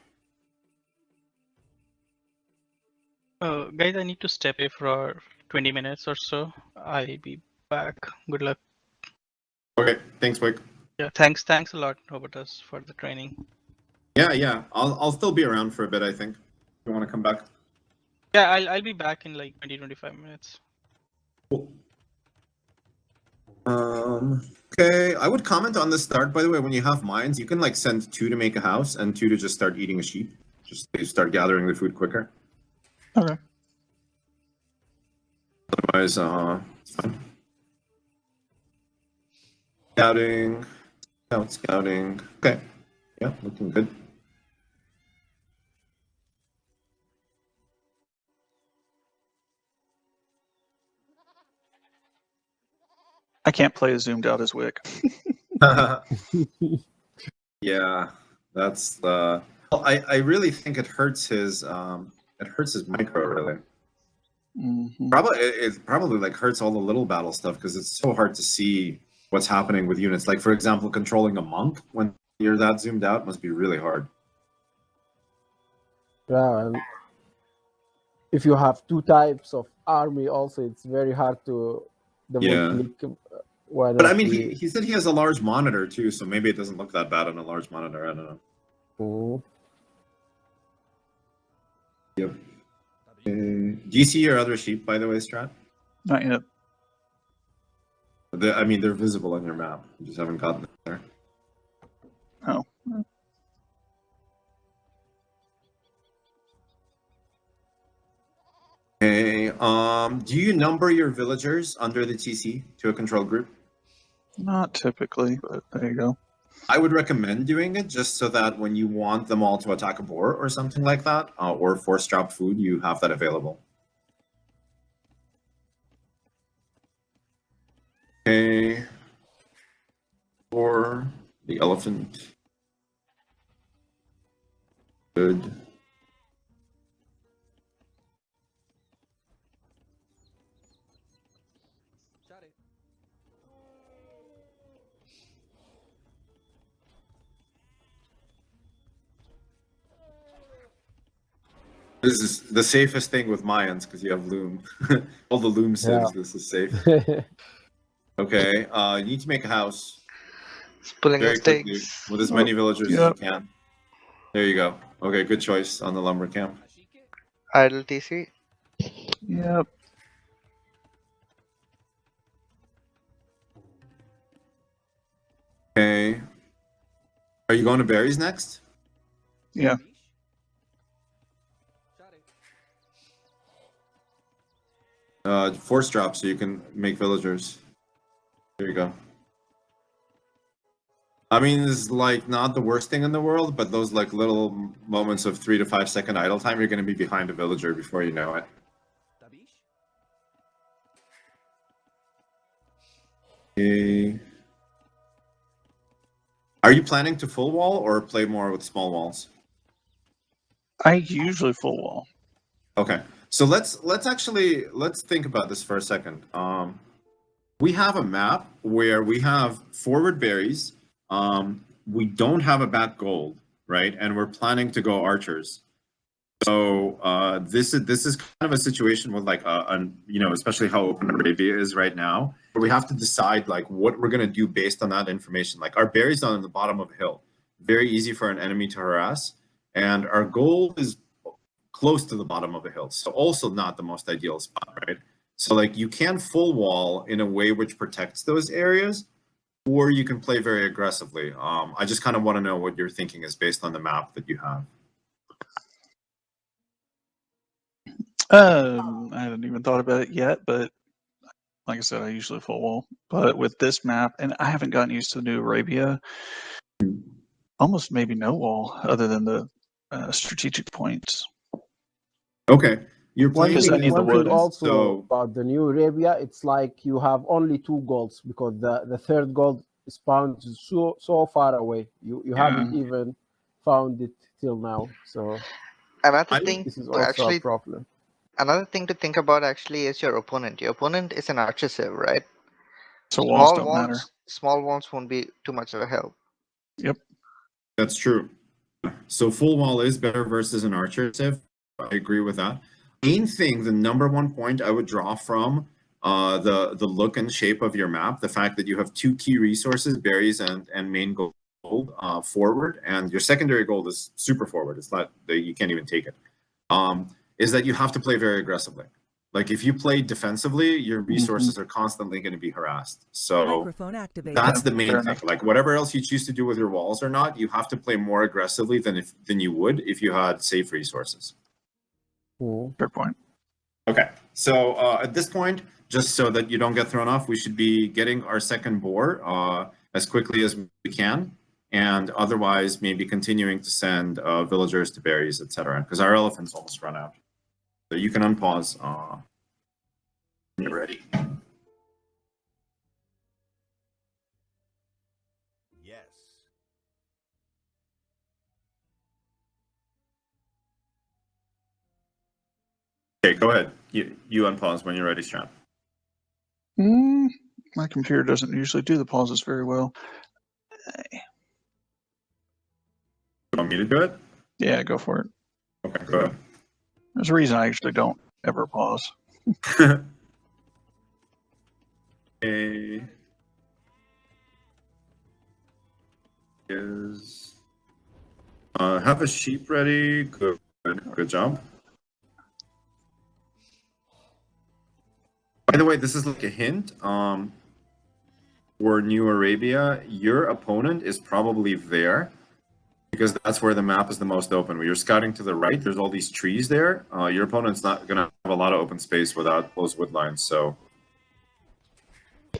Guys, I need to step away for 20 minutes or so. I'll be back. Good luck. Okay, thanks, Wick. Yeah, thanks a lot, Hobotus, for the training. Yeah. I'll still be around for a bit, I think. You want to come back? Yeah, I'll be back in like 20-25 minutes. Cool. Okay, I would comment on the start, by the way, when you have mines, you can like send 2 to make a house and 2 to just start eating a sheep. Just to start gathering the food quicker. Okay. Otherwise, it's fine. Scouting. Scouting. Okay. Yeah, looking good. I can't play as zoomed out as Wick. Yeah, that's well, I really think it hurts his micro really. Mm-hmm. It probably like hurts all the little battle stuff because it's so hard to see what's happening with units. Like for example, controlling a monk when you're that zoomed out must be really hard. Yeah, and if you have 2 types of army, also it's very hard to double-click one But of I mean, the. he said he has a large monitor too, so maybe it doesn't look that bad on a large monitor. I don't know. Oh. Yep. Do you see your other sheep, by the way, Strat? Not yet. I mean, they're visible on your map. You just haven't gotten there. Oh. Okay. Do you number your villagers under the TC to a control group? Not typically, but there you go. I would recommend doing it just so that when you want them all to attack a boar or something like that, or force drop food, you have that available. Okay. For the elephant. Good. This is the safest thing with Mayans because you have loom. All the loom saves this is safe. Okay, you need to make a house Pulling very the quickly stakes. with as many villagers as Yep. you can. There you go. Okay, good choice on the lumber camp. Idle TC. Yep. Okay. Are you going to berries next? Yeah. Force drop so you can make villagers. There you go. I mean, it's like not the worst thing in the world, but those like little moments of 3 to 5 second idle time, you're going to be behind a villager before you know it. Okay. Are you planning to full wall or play more with small walls? I usually full wall. Okay, so let's think about this for a second. We have a map where we have forward berries. We don't have a back gold, right? And we're planning to go archers. So this is kind of a situation with like especially how open Arabia is right now, where we have to decide like what we're gonna do based on that information. Like our berries on the bottom of a hill, very easy for an enemy to harass, and our gold is close to the bottom of a hill, so also not the most ideal spot, right? So like you can full wall in a way which protects those areas, or you can play very aggressively. I just kind of want to know what your thinking is based on the map that you have. I haven't even thought about it yet, but like I said, I usually full wall. But with this map, and I haven't gotten used to New Arabia, almost maybe no wall other than the strategic points. Okay, you're One playing thing, against one thing Hobotus, also so about the new Arabia, it's like you have only 2 golds because the third gold spawns so far away. You haven't even found it till now. So Another thing this is to also a actually problem. Another thing to think about actually is your opponent. Your opponent is an archer civ, right? So walls don't matter. Small walls won't be too much of a help. Yep. that's true. So full wall is better versus an archer civ. I agree with that. Main thing, the number one point I would draw from the look and shape of your map, the fact that you have 2 key resources, berries and main gold forward, and your secondary gold is super forward. It's not that you can't even take it. Is that you have to play very aggressively, Like if you play defensively, your resources are constantly going to be harassed. So Microphone activated. that's the main Fair thing. enough. Like whatever else you choose to do with your walls or not, you have to play more aggressively than you would if you had safe resources. Fair point. Okay, so at this point, just so that you don't get thrown off, we should be getting our second boar as quickly as we can, and otherwise maybe continuing to send villagers to berries, etc. Because our elephants almost run out. So you can unpause when you're ready. Yes. Okay, go ahead. You unpause when you're ready, Strap. My computer doesn't usually do the pauses very well. You want me to do it? Yeah, go for it. Okay, go ahead. There's a reason I actually don't ever pause. Okay. Is have a sheep ready. Good job. By the way, this is like a hint. For New Arabia, your opponent is probably there because that's where the map is the most open. When you're scouting to the right, there's all these trees there. Your opponent's not gonna have a lot of open space without those wood lines, so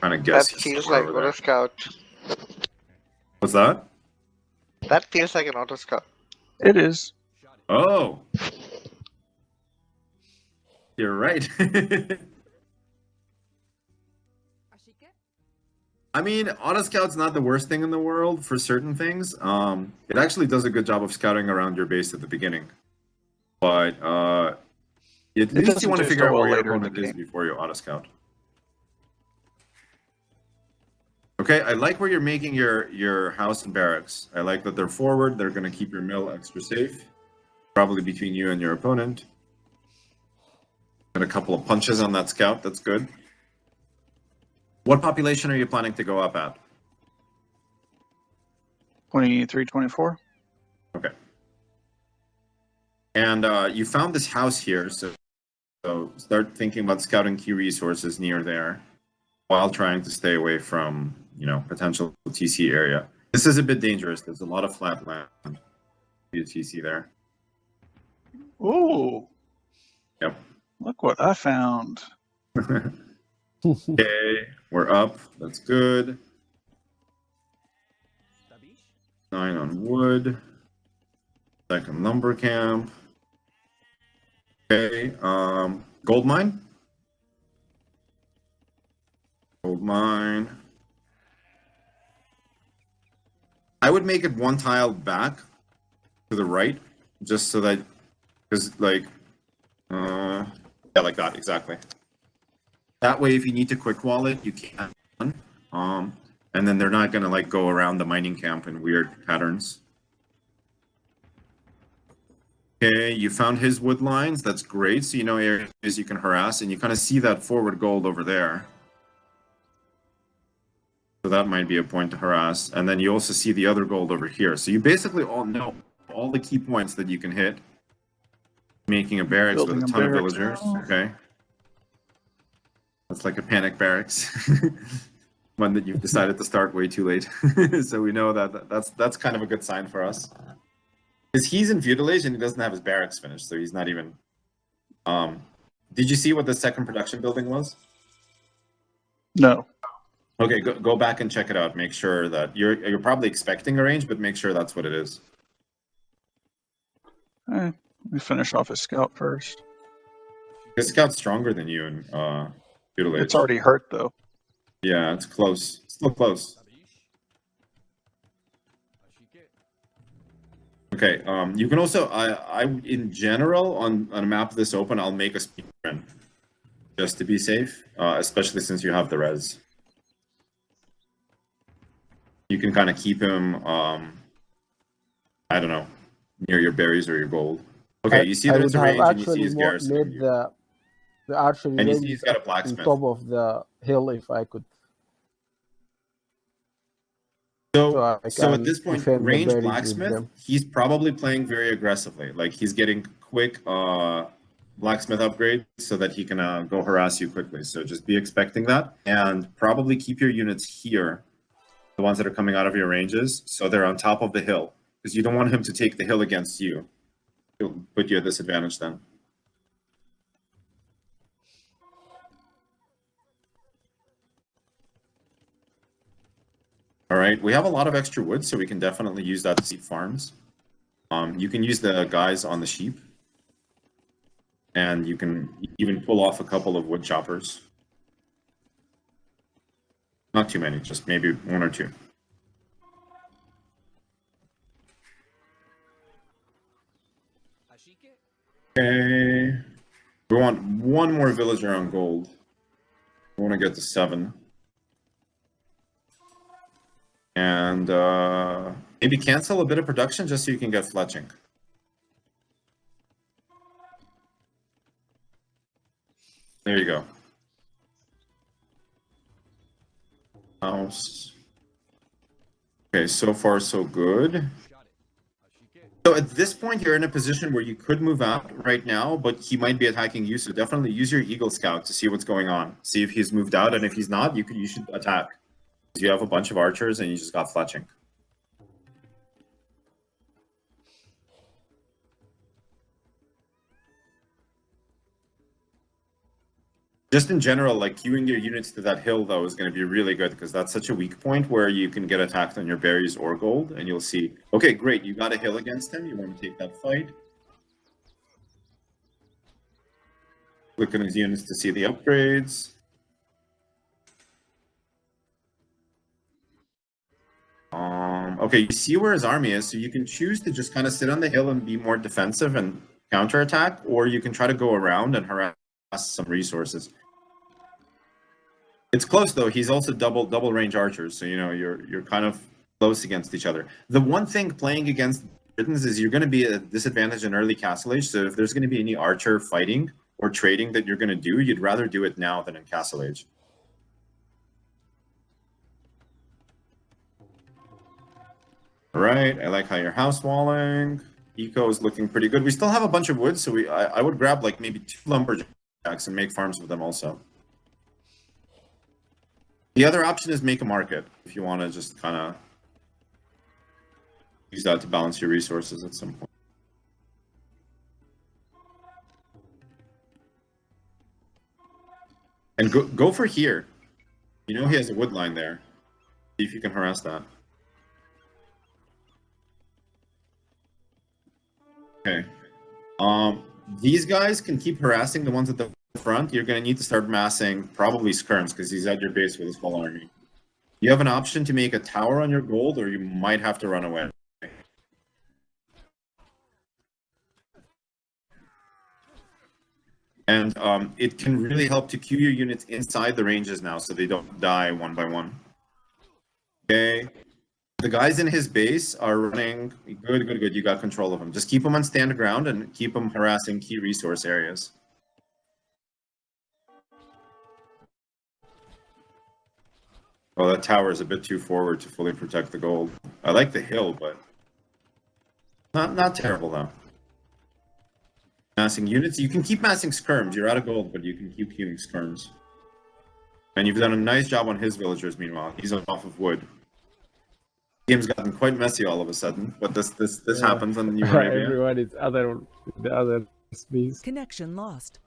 kind of guess. That feels like auto scout. What's that? That feels like an auto scout. It is. Oh, you're right. I mean, auto scout's not the worst thing in the world for certain things. It actually does a good job of scouting around your base at the beginning, but at least you want to figure out where your opponent is before you auto scout. Okay, I like where you're making your house and barracks. I like that they're forward. They're going to keep your mill extra safe, probably between you and your opponent. Got a couple of punches on that scout. That's good. What population are you planning to go up at? 23, 24. Okay. And you found this house here, so start thinking about scouting key resources near there while trying to stay away from, potential TC area. This is a bit dangerous. There's a lot of flat land. Be a TC there. Ooh. Yep. Look what I found. Okay, we're up. That's good. 9 on wood. Second lumber camp. Okay, gold mine. Gold mine. I would make it one tile back to the right, just so that, because yeah, like that, exactly. That way, if you need to quick wall it, you can. And then they're not gonna go around the mining camp in weird patterns. Okay, you found his wood lines. That's great. So you know areas you can harass, and you kind of see that forward gold over there. So that might be a point to harass. And then you also see the other gold over here. So you basically all know all the key points that you can hit. Making a barracks with a ton of villagers. Okay. That's like a panic barracks. One that you've decided to start way too late. So we know that's kind of a good sign for us. Because he's in feudal age and he doesn't have his barracks finished, so he's not even. Did you see what the second production building was? No. Okay, go back and check it out. Make sure that you're probably expecting a range, but make sure that's what it is. Let me finish off his scout first. His scout's stronger than you in feudal age. It's already hurt though. Yeah, it's close. Still close. Okay, you can also, I in general, on a map this open, I'll make a speed run. Just to be safe, especially since you have the res. You can kind of keep him, I don't know, near your berries or your gold. Okay, you see that it's a range and you see his garrison. Made the archery and you range see he's got a on blacksmith. top of the hill if I could. So I at this point, defend the range berries with blacksmith, them. he's probably playing very aggressively. Like he's getting quick blacksmith upgrade so that he can go harass you quickly. So just be expecting that, and probably keep your units here, the ones that are coming out of your ranges, so they're on top of the hill, because you don't want him to take the hill against you. He'll put you at disadvantage then. All right, we have a lot of extra wood, so we can definitely use that to seed farms. You can use the guys on the sheep, and you can even pull off a couple of wood choppers. Not too many, just maybe one or two. Okay, we want one more villager on gold. We want to get to 7. And maybe cancel a bit of production just so you can get fletching. There you go. House. Okay, so far so good. So at this point, you're in a position where you could move out right now, but he might be attacking you. So definitely use your Eagle Scout to see what's going on. See if he's moved out, and if he's not, you should attack. You have a bunch of archers, and you just got fletching. Just in general, like queuing your units to that hill, though, is going to be really good, because that's such a weak point where you can get attacked on your berries or gold, and you'll see, okay, great, you got a hill against him, you want to take that fight. Click on his units to see the upgrades. Okay, you see where his army is, so you can choose to just kind of sit on the hill and be more defensive and counterattack, or you can try to go around and harass some resources. It's close though. He's also double range archers, so you know you're kind of close against each other. The one thing playing against Britons is you're going to be at a disadvantage in early Castle Age. So if there's going to be any archer fighting or trading that you're going to do, you'd rather do it now than in Castle Age. All right, I like how you're house walling. Eco is looking pretty good. We still have a bunch of wood, so I would grab like maybe 2 lumberjacks and make farms with them also. The other option is make a market if you want to just kind of use that to balance your resources at some point. And go for here. You know he has a wood line there. See if you can harass that. Okay. These guys can keep harassing the ones at the front. You're going to need to start massing probably skirms because he's at your base with his whole army. You have an option to make a tower on your gold, or you might have to run away. And it can really help to queue your units inside the ranges now so they don't die one by one. Okay. The guys in his base are running. Good. You got control of them. Just keep them on stand ground and keep them harassing key resource areas. Well, that tower is a bit too forward to fully protect the gold. I like the hill, but not terrible though. Massing units. You can keep massing skirms. You're out of gold, but you can keep queuing skirms. And you've done a nice job on his villagers. Meanwhile, he's off of wood. Game's gotten quite messy all of a sudden, but this happens on the New Arabia. Everyone is the other speeds. Connection lost.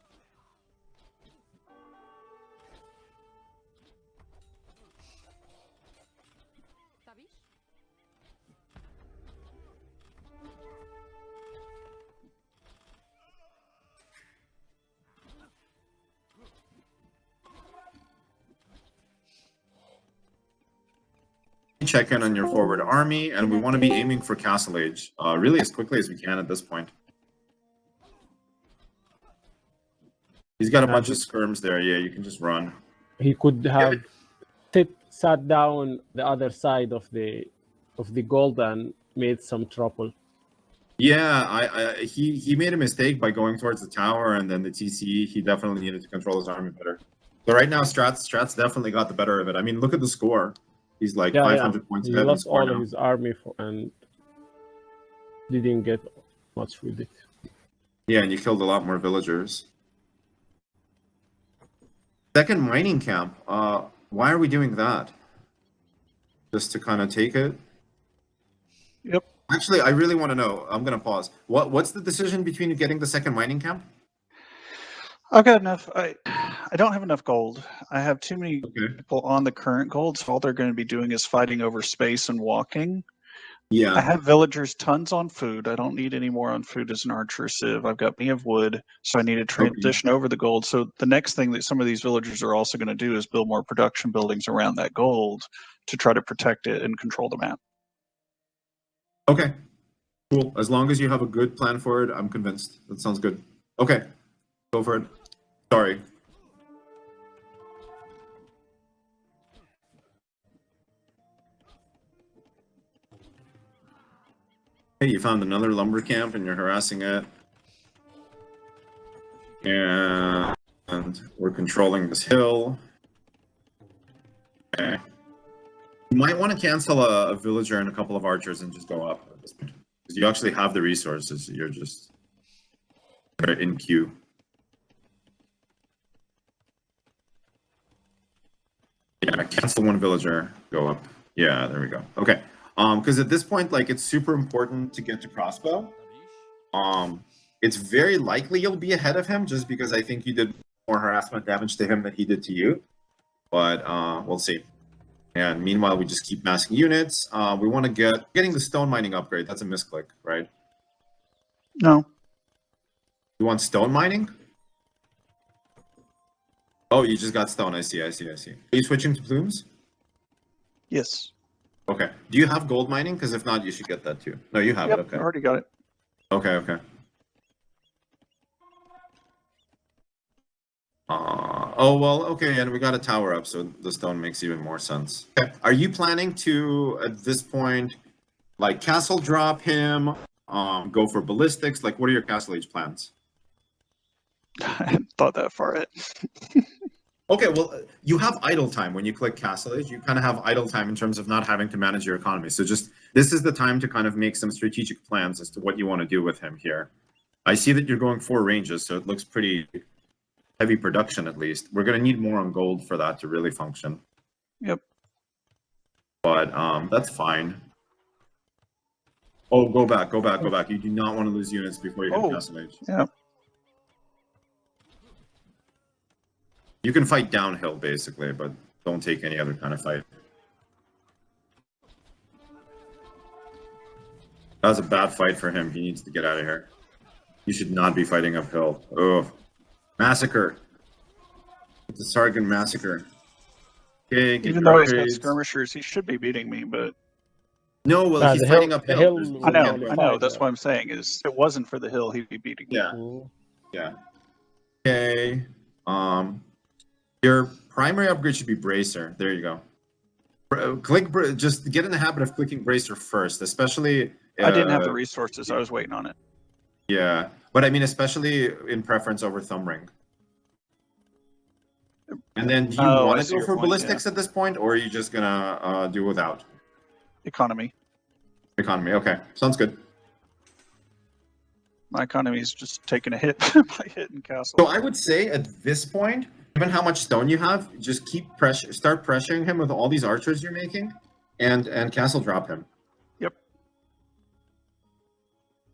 Check in on your forward army, and we want to be aiming for Castle Age really as quickly as we can at this point. He's got a bunch of skirms there. Yeah, you can just run. He could have sat down the other side of the gold and made some trouble. Yeah, he made a mistake by going towards the tower and then the TCE. He definitely needed to control his army better. So right now, Strat's definitely got the better of it. I mean, look at the score. He's like 500 points ahead. He lost all of his army and didn't get much with it. Yeah, and you killed a lot more villagers. Second mining camp. Why are we doing that? Just to kind of take it? Yep. Actually, I really want to know. I'm gonna pause. What's the decision between getting the second mining camp? I've got enough. I don't have enough gold. I have too many Okay. people on the current gold, so all they're going to be doing is fighting over space and walking. I Yeah. have villagers tons on food. I don't need any more on food as an archer civ. I've got plenty of wood, so I need to transition over the gold. So the next thing that some of these villagers are also going to do is build more production buildings around that gold to try to protect it and control the map. Okay. Cool. As long as you have a good plan for it, I'm convinced. That sounds good. Okay. Go for it. Sorry. Hey, you found another lumber camp and you're harassing it. And we're controlling this hill. Okay. You might want to cancel a villager and a couple of archers and just go up at this point. Because you actually have the resources. You're just in queue. Yeah, cancel one villager, go up. Yeah, there we go. Okay. Because at this point, like, it's super important to get to crossbow. It's very likely you'll be ahead of him just because I think you did more harassment damage to him than he did to you. But we'll see. And meanwhile, we just keep massing units. We want to getting the stone mining upgrade. That's a misclick, right? No. You want stone mining? Oh, you just got stone. I see. Are you switching to plumes? Yes. Okay. Do you have gold mining? Because if not, you should get that too. No, you have it. Okay. I already got it. Okay. Oh, well, okay, and we got a tower up, so the stone makes even more sense. Okay. Are you planning to, at this point, like, castle drop him, go for ballistics? Like, what are your castle age plans? I hadn't thought that far ahead. Okay, well, you have idle time when you click castle age. You kind of have idle time in terms of not having to manage your economy. So just, this is the time to kind of make some strategic plans as to what you want to do with him here. I see that you're going 4 ranges, so it looks pretty heavy production, at least. We're going to need more on gold for that to really function. Yep. But that's fine. Oh, go back. You do not want to lose units before you hit castle age. Yeah. You can fight downhill, basically, but don't take any other kind of fight. That was a bad fight for him. He needs to get out of here. He should not be fighting uphill. Oh, massacre. It's a Sargon massacre. Okay, Even though he's got skirmishers, he should be beating me, but... No, well, he's fighting uphill. I know. That's what I'm saying, is if it wasn't for the hill, he'd be beating me. Yeah. Okay. Your primary upgrade should be Bracer. There you go. Just get in the habit of clicking Bracer first, especially... I didn't have the resources. I was waiting on it. Yeah, but I mean, especially in preference over Thumb Ring. And then, do you want to go for ballistics at this point, or are you just gonna do without? Economy. Okay, sounds good. My economy is just taking a hit by hitting castle. So I would say at this point, given how much stone you have, just start pressuring him with all these archers you're making, and castle drop him. Yep.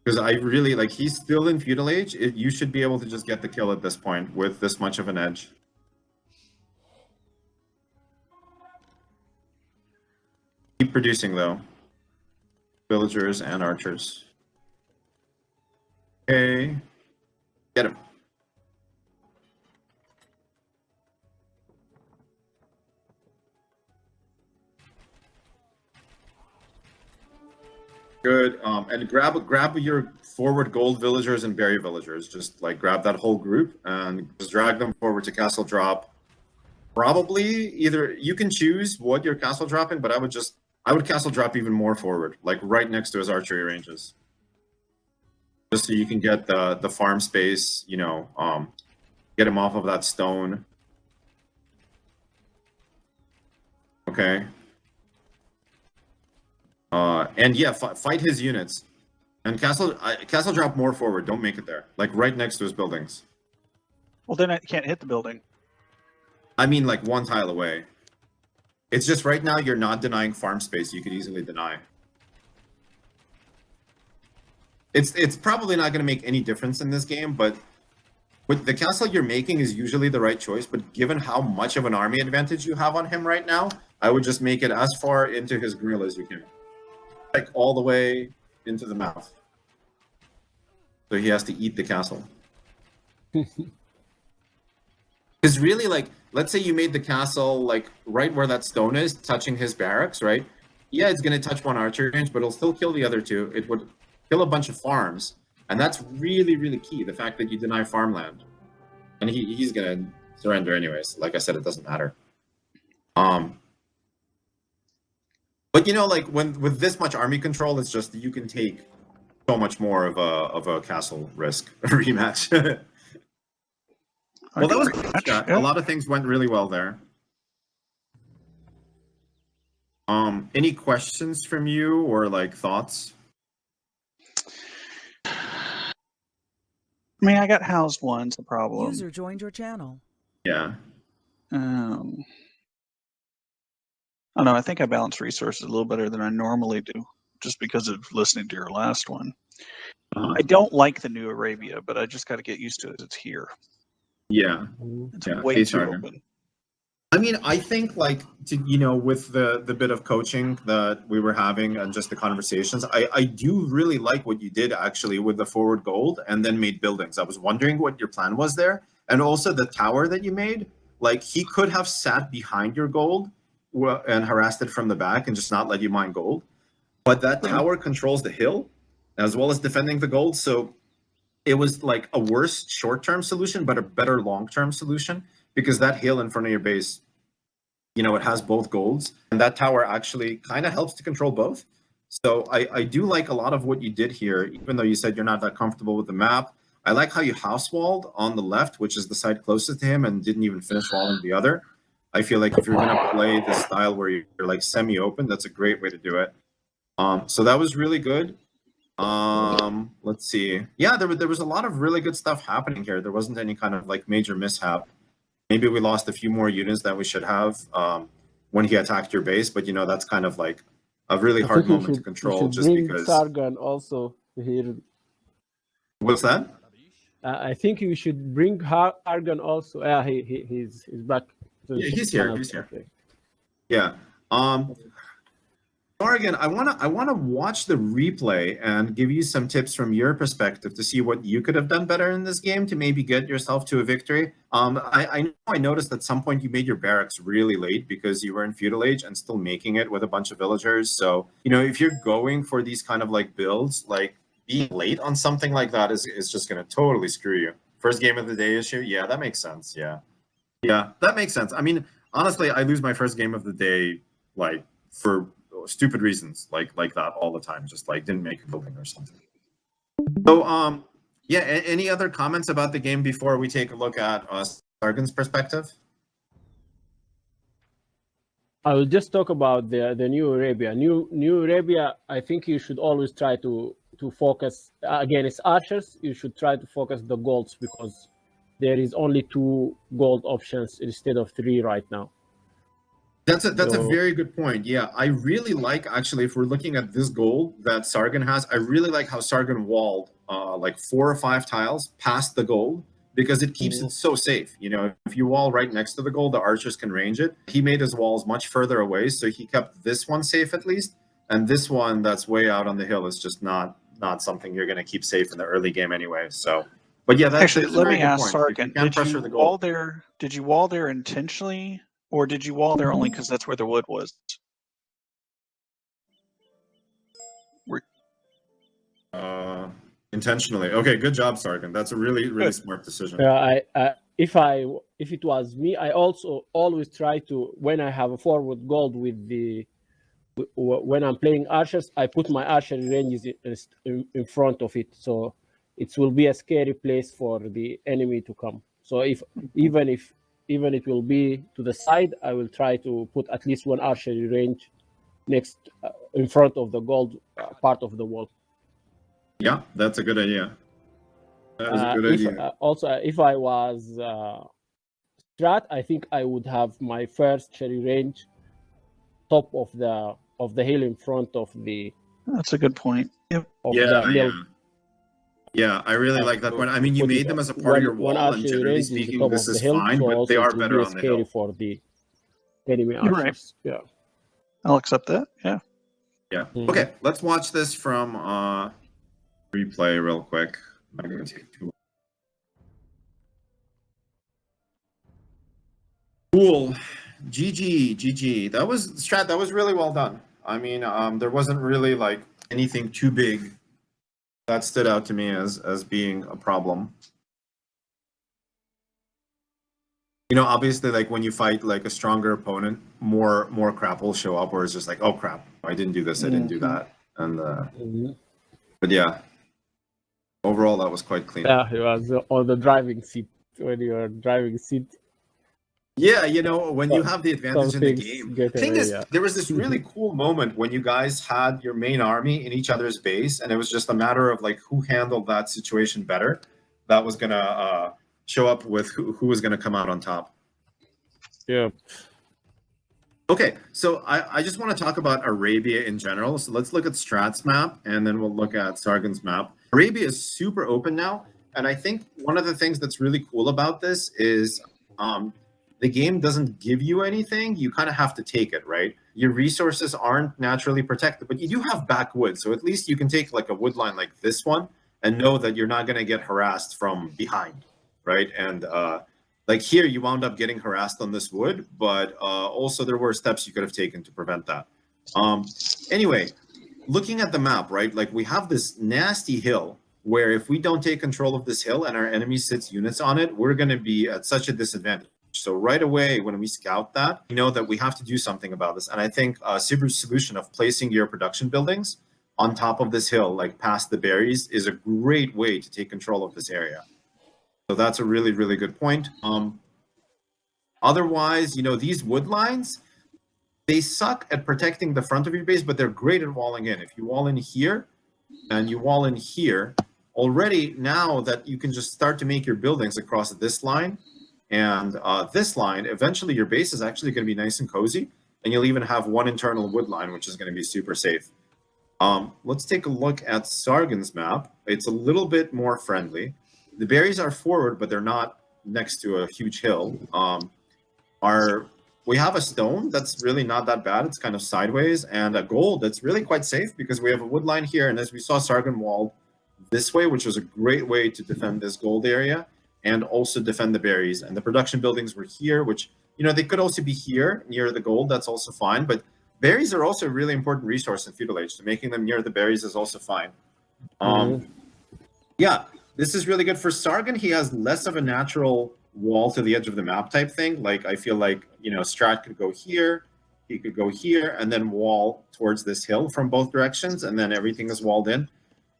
Because I really, like, he's still in feudal age. You should be able to just get the kill at this point with this much of an edge. Keep producing, though. Villagers and archers. Okay. Get him. Good. And grab your forward gold villagers and berry villagers. Just like grab that whole group and just drag them forward to castle drop. Probably either you can choose what you're castle dropping, but I would castle drop even more forward, like right next to his archery ranges. Just so you can get the farm space, you know, get him off of that stone. Okay. And yeah, fight his units. And castle drop more forward. Don't make it there. Like right next to his buildings. Well, then I can't hit the building. I mean, like 1 tile away. It's just right now you're not denying farm space. You could easily deny. It's probably not going to make any difference in this game, but with the castle you're making is usually the right choice. But given how much of an army advantage you have on him right now, I would just make it as far into his grill as you can, like all the way into the mouth. So he has to eat the castle. Because really, like, let's say you made the castle like right where that stone is, touching his barracks, right? Yeah, it's going to touch 1 archer range, but it'll still kill the other 2. It would kill a bunch of farms, and that's really, really key. The fact that you deny farmland, and he's going to surrender anyways. Like I said, it doesn't matter. But you know, like with this much army control, it's just you can take so much more of a castle risk rematch. Well, that was great, chat. A lot of things went really well there. Any questions from you or like thoughts? I mean, I got housed one's the problem. User joined your channel. Yeah. I don't know. I think I balance resources a little better than I normally do, just because of listening to your last one. I don't like the new Arabia, but I just got to get used to it. It's here. Yeah. It's Yeah, way it's too harder. open. I mean, I think like with the bit of coaching that we were having and just the conversations, I do really like what you did actually with the forward gold and then made buildings. I was wondering what your plan was there, and also the tower that you made. Like he could have sat behind your gold and harassed it from the back and just not let you mine gold, but that tower controls the hill as well as defending the gold. So it was like a worse short-term solution, but a better long-term solution, because that hill in front of your base, you know, it has both golds, and that tower actually kind of helps to control both. So I do like a lot of what you did here, even though you said you're not that comfortable with the map. I like how you house walled on the left, which is the side closest to him, and didn't even finish walling the other. I feel like if you're going to play this style where you're like semi-open, that's a great way to do it. So that was really good. Let's see. Yeah, there was a lot of really good stuff happening here. There wasn't any kind of like major mishap. Maybe we lost a few more units than we should have when he attacked your base, but you know, that's kind of like a really hard moment to control just because. Sargon also here. What's that? I think you should bring Sargon also. Yeah, he's back. Yeah, he's here. He's here. Yeah. Morgan, I wanna watch the replay and give you some tips from your perspective to see what you could have done better in this game to maybe get yourself to a victory. I noticed at some point you made your barracks really late because you were in feudal age and still making it with a bunch of villagers. So you know, if you're going for these kind of like builds, like being late on something like that is just gonna totally screw you. First game of the day issue, yeah, that makes sense. Yeah, that makes sense. I mean, honestly, I lose my first game of the day like for stupid reasons like that all the time, just like didn't make a building or something. So yeah, any other comments about the game before we take a look at Sargon's perspective? I will just talk about the new Arabia. New Arabia, I think you should always try to focus again, it's archers, you should try to focus the golds because there is only 2 gold options instead of 3 right now. That's a very good point. Yeah, I really like, actually, if we're looking at this gold that Sargon has, I really like how Sargon walled like 4 or 5 tiles past the gold, because it keeps it so safe. You know, if you wall right next to the gold, the archers can range it. He made his walls much further away, so he kept this one safe at least, and this one that's way out on the hill is just not something you're going to keep safe in the early game anyway. So, but yeah, that's actually, let me ask Sargon, did you wall there? Did you wall there intentionally? Or did you wall there only because that's where the wood was? Intentionally. Okay, good job, Sargon. That's a really smart decision. If it was me, I also always try to, when I have a forward gold when I'm playing archers, I put my archery ranges in front of it, so it will be a scary place for the enemy to come. So even it will be to the side, I will try to put at least 1 archery range next in front of the gold part of the wall. Yeah, that's a good idea. That is a good idea. Also, if I was strat, I think I would have my first cherry range top of the hill in front of the. That's a good point. Yep. Of Yeah, the mill. Yeah, I really like that point. I mean, you Put made it them as a part of your one wall, and archery generally range in the speaking, top this of the is hill, fine, so but also they it are will better be on the scary hill. for the enemy You're right. archers. Yeah. I'll accept that. Yeah. Yeah. Mhm. Okay, let's watch this from replay real quick. I'm not going to take too long. Cool. GG. That was Strat. That was really well done. I mean, there wasn't really like anything too big that stood out to me as being a problem. You know, obviously, like when you fight like a stronger opponent, more crap will show up, where it's just like, oh crap, I didn't do this, I didn't do that, and but yeah, overall that was quite clean. Yeah, he was on the driving seat when you're driving seat. Yeah, you know, when you have the advantage in the game. The thing is, yeah. there was this really cool moment when you guys had your main army in each other's base, and it was just a matter of like who handled that situation better. That was gonna show up with who was gonna come out on top. Yeah. Okay, so I just want to talk about Arabia in general. So let's look at Strat's map, and then we'll look at Sargon's map. Arabia is super open now, and I think one of the things that's really cool about this is the game doesn't give you anything. You kind of have to take it, right? Your resources aren't naturally protected, but you do have backwoods, so at least you can take like a wood line like this one and know that you're not going to get harassed from behind, right? And like here, you wound up getting harassed on this wood, but also there were steps you could have taken to prevent that. Anyway, looking at the map, right? Like we have this nasty hill where if we don't take control of this hill and our enemy sits units on it, we're going to be at such a disadvantage. So right away, when we scout that, we know that we have to do something about this. And I think a super solution of placing your production buildings on top of this hill, like past the berries, is a great way to take control of this area. So that's a really, really good point. Otherwise, you know, these wood lines, they suck at protecting the front of your base, but they're great at walling in. If you wall in here and you wall in here, already now that you can just start to make your buildings across this line and this line, eventually your base is actually going to be nice and cozy, and you'll even have one internal wood line, which is going to be super safe. Let's take a look at Sargon's map. It's a little bit more friendly. The berries are forward, but they're not next to a huge hill. We have a stone that's really not that bad. It's kind of sideways, and a gold that's really quite safe because we have a wood line here. And as we saw, Sargon walled this way, which was a great way to defend this gold area and also defend the berries. And the production buildings were here, which, you know, they could also be here near the gold. That's also fine. But berries are also a really important resource in feudal age. So making them near the berries is also fine. Yeah, this is really good for Sargon. He has less of a natural wall to the edge of the map type thing. Like I feel like, you know, Strat could go here, he could go here, and then wall towards this hill from both directions, and then everything is walled in.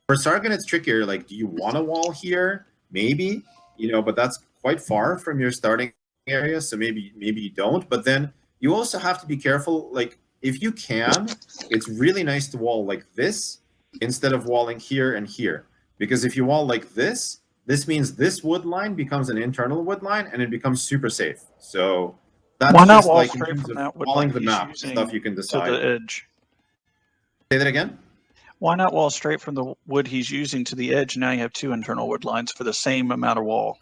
For Sargon, it's trickier. Like, do you want to wall here? Maybe, you know, but that's quite far from your starting area, so maybe you don't. But then you also have to be careful. Like, if you can, it's really nice to wall like this instead of walling here and here. Because if you wall like this means this wood line becomes an internal wood line, and it becomes super safe. So that's Why not just wall like in straight terms from of that wood walling line the he's map using stuff you can to decide. the edge? Say that again? Why not wall straight from the wood he's using to the edge? Now you have two internal wood lines for the same amount of wall.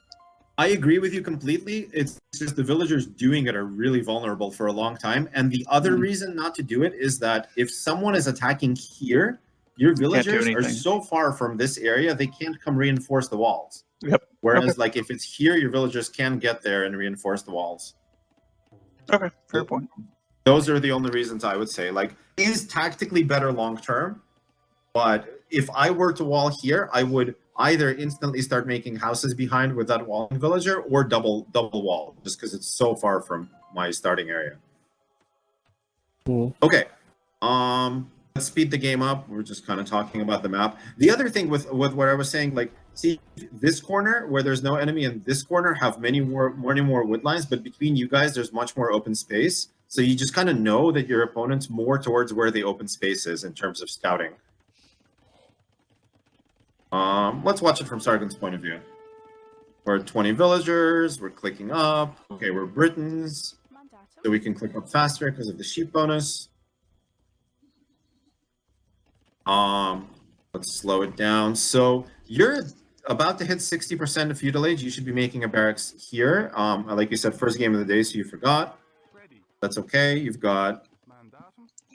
I agree with you completely. It's just the villagers doing it are really vulnerable for a long time. And the other reason not to do it is that if someone is attacking here, your villagers are so far from this area, they can't come reinforce the walls. Yep. Whereas, like, if it's here, your villagers can get there and reinforce the walls. Okay, fair point. Those are the only reasons I would say. Like, it is tactically better long term, but if I were to wall here, I would either instantly start making houses behind with that walling villager or double wall, just because it's so far from my starting area. Okay. Let's speed the game up. We're just kind of talking about the map. The other thing with what I was saying, like, see this corner where there's no enemy and this corner have many more wood lines, but between you guys there's much more open space. So you just kind of know that your opponent's more towards where the open space is in terms of scouting. Let's watch it from Sargon's point of view. We're at 20 villagers. We're clicking up. Okay, we're Britons, so we can click up faster because of the sheep bonus. Let's slow it down. So you're about to hit 60% of feudal age. You should be making a barracks here. Like you said, first game of the day, so you forgot. That's okay. You've got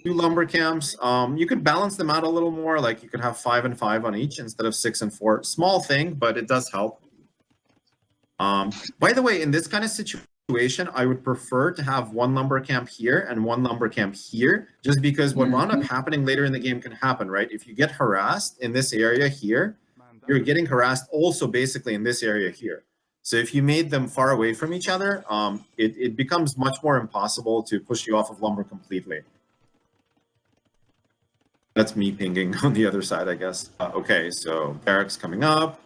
2 lumber camps. You could balance them out a little more. Like you could have 5 and 5 on each instead of 6 and 4. Small thing, but it does help. By the way, in this kind of situation, I would prefer to have 1 lumber camp here and 1 lumber camp here, just because what wound up happening later in the game can happen, right? If you get harassed in this area here, you're getting harassed also basically in this area here. So if you made them far away from each other, it becomes much more impossible to push you off of lumber completely. That's me pinging on the other side, I guess. Okay, so barracks coming up.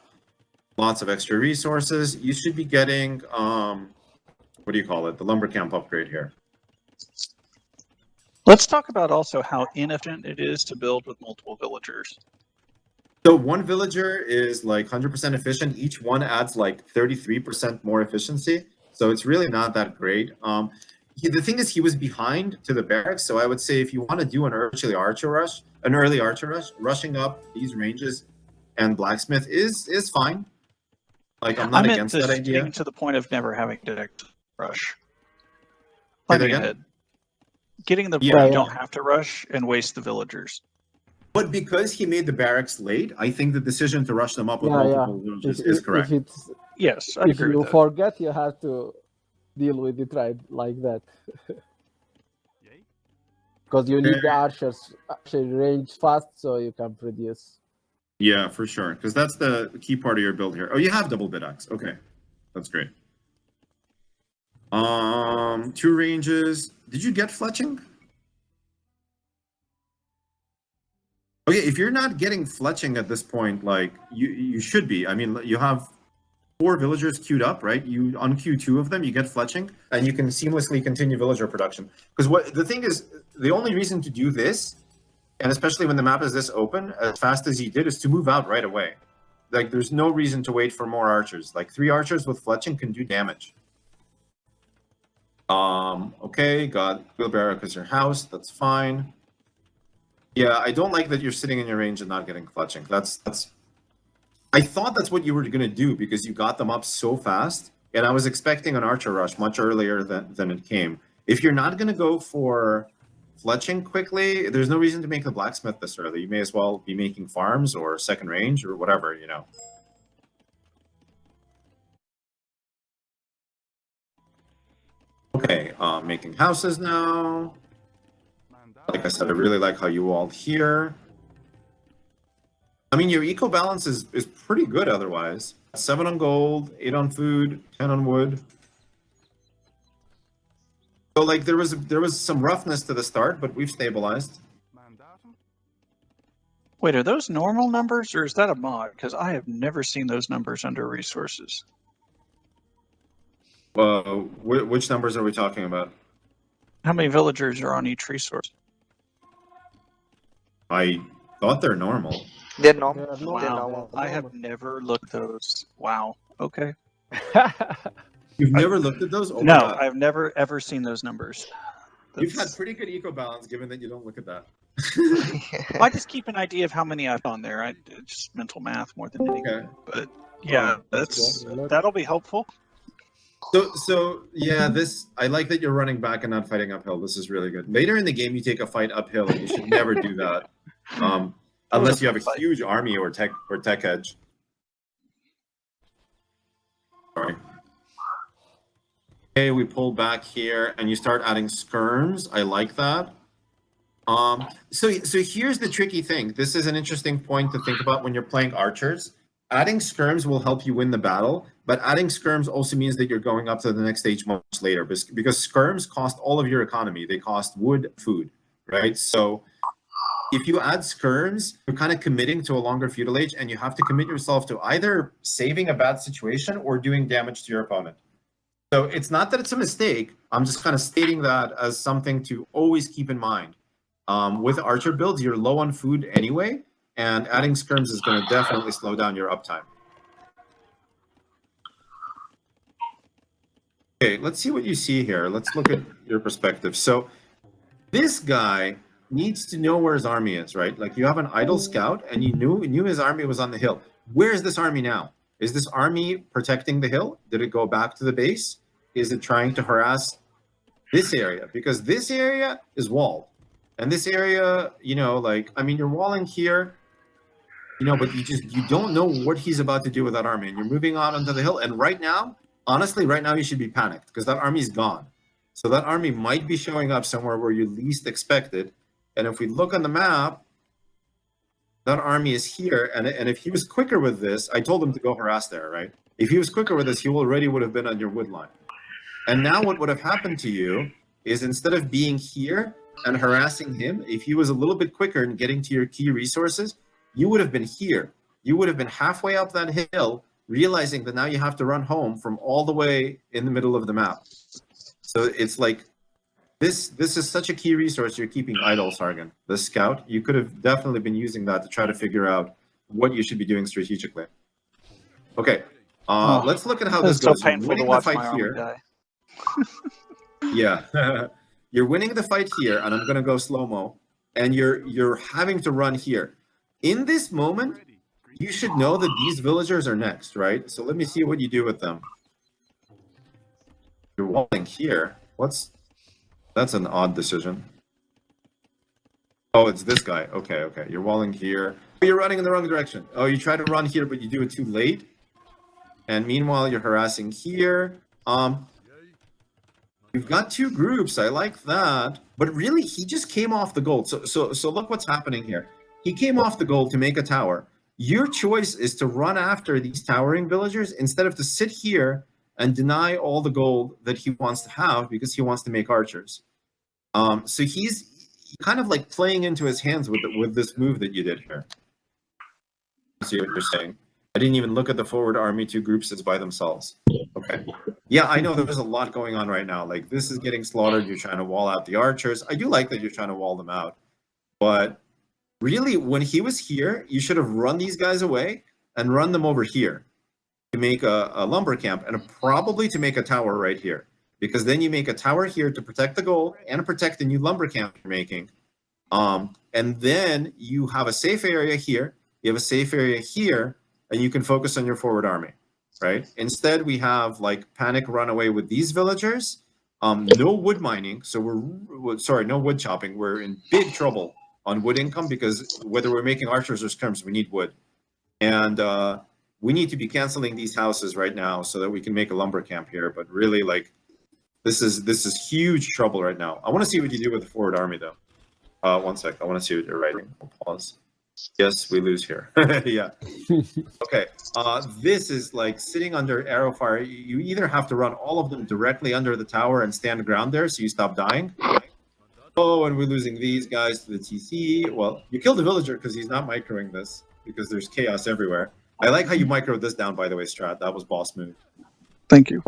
Lots of extra resources. You should be getting, what do you call it? The lumber camp upgrade here. Let's talk about also how inefficient it is to build with multiple villagers. So 1 villager is like 100% efficient. Each one adds like 33% more efficiency. So it's really not that great. The thing is, he was behind to the barracks. So I would say if you want to do an early archer rush, rushing up these ranges and blacksmith is fine. Like, I'm not against that idea. Getting to the point of never having direct rush. Getting the point you don't have to rush and waste the villagers. But because he made the barracks late, I think the decision to rush them up with multiple villagers is correct. Yes, I if agree you with that. forget, you have to deal with it right like that. Because you need the archers range fast so you can produce. Yeah, for sure. Because that's the key part of your build here. Oh, you have double bid axe. Okay, that's great. 2 ranges. Did you get fletching? Okay, if you're not getting fletching at this point, like you should be. I mean, you have 4 villagers queued up, right? You unqueue 2 of them, you get fletching, and you can seamlessly continue villager production. Because what the thing is, the only reason to do this, and especially when the map is this open, as fast as you did, is to move out right away. Like, there's no reason to wait for more archers. Like, 3 archers with fletching can do damage. Okay, got wheelbarrow because your house, that's fine. Yeah, I don't like that you're sitting in your range and not getting fletching. That's. I thought that's what you were going to do because you got them up so fast, and I was expecting an archer rush much earlier than it came. If you're not going to go for fletching quickly, there's no reason to make the blacksmith this early. You may as well be making farms or second range or whatever, you know. Okay, making houses now. Like I said, I really like how you walled here. I mean, your eco balance is pretty good otherwise. 7 on gold, 8 on food, 10 on wood. So like there was some roughness to the start, but we've stabilized. Wait, are those normal numbers or is that a mod? Because I have never seen those numbers under resources. Which numbers are we talking about? How many villagers are on each resource? I thought they're normal. They're normal. Wow, They're normal. I have never looked at those. Wow. Okay. You've never looked at those? Oh No, I've never ever seen those numbers. You've had pretty good eco balance, given that you don't look at that. I just keep an idea of how many I've on there. It's just mental math more than anything. Okay. But yeah, that'll be helpful. So yeah, I like that you're running back and not fighting uphill. This is really good. Later in the game, you take a fight uphill, and you should never do that, unless you have a huge army or tech edge. Sorry. Okay, we pull back here, and you start adding skirms. I like that. So here's the tricky thing. This is an interesting point to think about when you're playing archers. Adding skirms will help you win the battle, but adding skirms also means that you're going up to the next stage much later, because skirms cost all of your economy. They cost wood, food, right? So if you add skirms, you're kind of committing to a longer feudal age, and you have to commit yourself to either saving a bad situation or doing damage to your opponent. So it's not that it's a mistake. I'm just kind of stating that as something to always keep in mind. With archer builds, you're low on food anyway, and adding skirms is going to definitely slow down your uptime. Okay, let's see what you see here. Let's look at your perspective. So this guy needs to know where his army is, right? Like you have an idle scout and you knew his army was on the hill. Where is this army now? Is this army protecting the hill? Did it go back to the base? Is it trying to harass this area? Because this area is walled. And this area, you know, like, I mean, you're walling here, you know, but you don't know what he's about to do with that army. And you're moving on onto the hill. And right now, honestly, right now you should be panicked because that army's gone. So that army might be showing up somewhere where you least expect it. And if we look on the map, that army is here. And if he was quicker with this, I told him to go harass there, right? If he was quicker with this, he already would have been on your wood line. And now what would have happened to you is instead of being here and harassing him, if he was a little bit quicker in getting to your key resources, you would have been here. You would have been halfway up that hill, realizing that now you have to run home from all the way in the middle of the map. So it's like, this is such a key resource you're keeping idle, Sargon. The scout, you could have definitely been using that to try to figure out what you should be doing strategically. Okay, let's look at how this goes. So painful to watch my army die. Yeah, you're winning the fight here, and I'm gonna go slow-mo, and you're having to run here. In this moment, you should know that these villagers are next, right? So let me see what you do with them. You're walling here. That's an odd decision. Oh, it's this guy. Okay. You're walling here. You're running in the wrong direction. Oh, you try to run here, but you do it too late. And meanwhile, you're harassing here. You've got two groups. I like that. But really, he just came off the gold. So look what's happening here. He came off the gold to make a tower. Your choice is to run after these towering villagers instead of to sit here and deny all the gold that he wants to have because he wants to make archers. So he's kind of like playing into his hands with this move that you did here. See what you're saying? I didn't even look at the forward army, two groups that's by themselves. Okay. Yeah, I know there's a lot going on right now. Like this is getting slaughtered. You're trying to wall out the archers. I do like that you're trying to wall them out. But really, when he was here, you should have run these guys away and run them over here to make a lumber camp and probably to make a tower right here. Because then you make a tower here to protect the gold and protect the new lumber camp you're making. And then you have a safe area here. You have a safe area here, and you can focus on your forward army, right? Instead, we have like panic run away with these villagers. No wood mining, so no wood chopping. We're in big trouble on wood income because whether we're making archers or skirms, we need wood. And we need to be canceling these houses right now so that we can make a lumber camp here. But really, like, this is huge trouble right now. I want to see what you do with the forward army, though. One sec. I want to see what you're writing. I'll pause. Yes, we lose here. Yeah. Okay. This is like sitting under arrow fire. You either have to run all of them directly under the tower and stand ground there so you stop dying. Oh, and we're losing these guys to the TC. Well, you killed the villager because he's not microing this because there's chaos everywhere. I like how you microed this down, by the way, Strat. That was boss move. Thank you.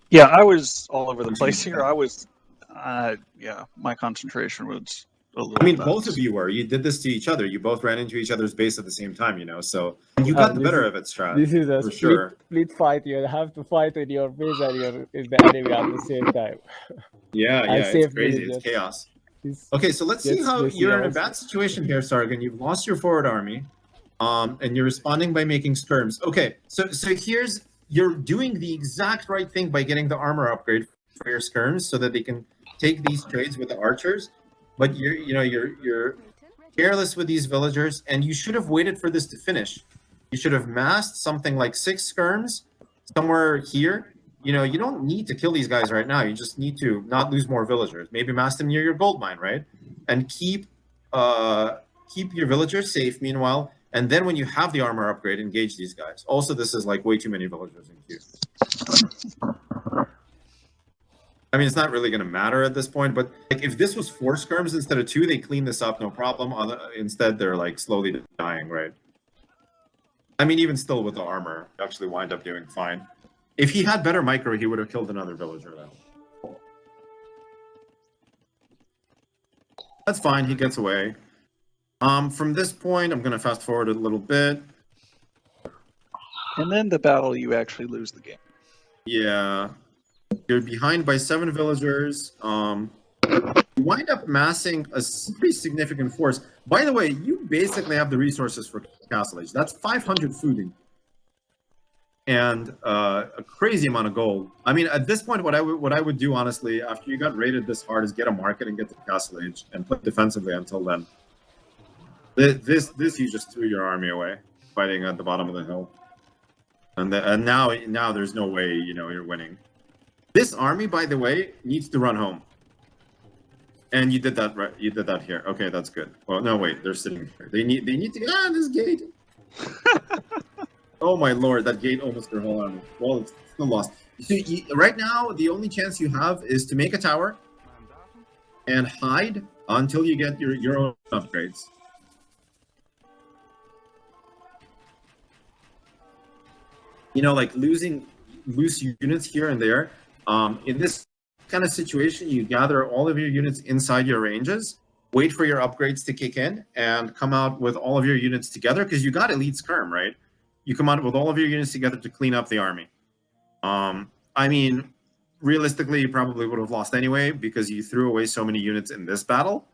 Yeah, I was all over the place here. I was, yeah, my concentration was a little. I mean, both of you were. You did this to each other. You both ran into each other's base at the same time, you know. So you got the better of it, Strat. This is a split fight. You have to fight with your base and the enemy at the same time. Yeah, it's crazy. It's chaos. Okay, so let's see how you're in a bad situation here, Sargon. You've lost your forward army, and you're responding by making skirms. Okay, so here's. You're doing the exact right thing by getting the armor upgrade for your skirms so that they can take these trades with the archers. But you're careless with these villagers, and you should have waited for this to finish. You should have massed something like 6 skirms somewhere here. You know, you don't need to kill these guys right now. You just need to not lose more villagers. Maybe mass them near your gold mine, right? And keep your villagers safe meanwhile. And then when you have the armor upgrade, engage these guys. Also, this is like way too many villagers in queue. I mean, it's not really going to matter at this point, but like if this was 4 skirms instead of 2, they clean this up, no problem. Instead, they're like slowly dying, right? I mean, even still with the armor, you actually wind up doing fine. If he had better micro, he would have killed another villager, though. That's fine, he gets away. From this point, I'm going to fast forward a little bit. And then the battle, you actually lose the game. Yeah. You're behind by 7 villagers. You wind up massing a pretty significant force. By the way, you basically have the resources for Castle Age. That's 500 food and a crazy amount of gold. I mean, at this point, what I would do, honestly, after you got raided this hard, is get a market and get to Castle Age and play defensively until then. This you just threw your army away, fighting at the bottom of the hill, and now there's no way you're winning. This army, by the way, needs to run home. And you did that right. You did that here. Okay, that's good. Well, no, wait, they're sitting here. They need to get out of this gate. Oh my lord, that gate almost their whole army. Well, it's still lost. So right now, the only chance you have is to make a tower and hide until you get your own upgrades. Like losing loose units here and there. In this kind of situation, you gather all of your units inside your ranges, wait for your upgrades to kick in, and come out with all of your units together, because you got elite skirm, right? You come out with all of your units together to clean up the army. I mean, realistically, you probably would have lost anyway because you threw away so many units in this battle,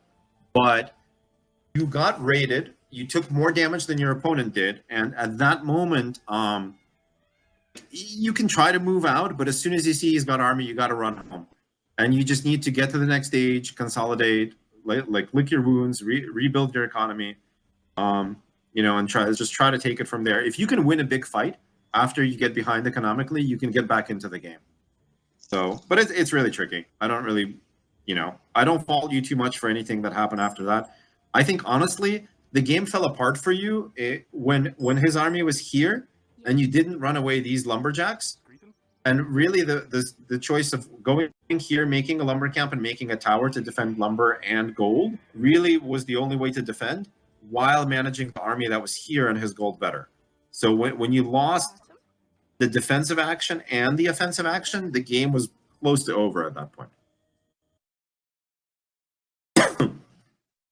but you got raided, you took more damage than your opponent did, and at that moment, you can try to move out, but as soon as you see he's got army, you got to run home. And you just need to get to the next stage, consolidate, like lick your wounds, rebuild your economy, and try to take it from there. If you can win a big fight after you get behind economically, you can get back into the game. So, but it's really tricky. I don't really, I don't fault you too much for anything that happened after that. I think honestly, the game fell apart for you when his army was here and you didn't run away these lumberjacks. And really, the choice of going here, making a lumber camp, and making a tower to defend lumber and gold really was the only way to defend, while managing the army that was here and his gold better. So when you lost the defensive action and the offensive action, the game was close to over at that point.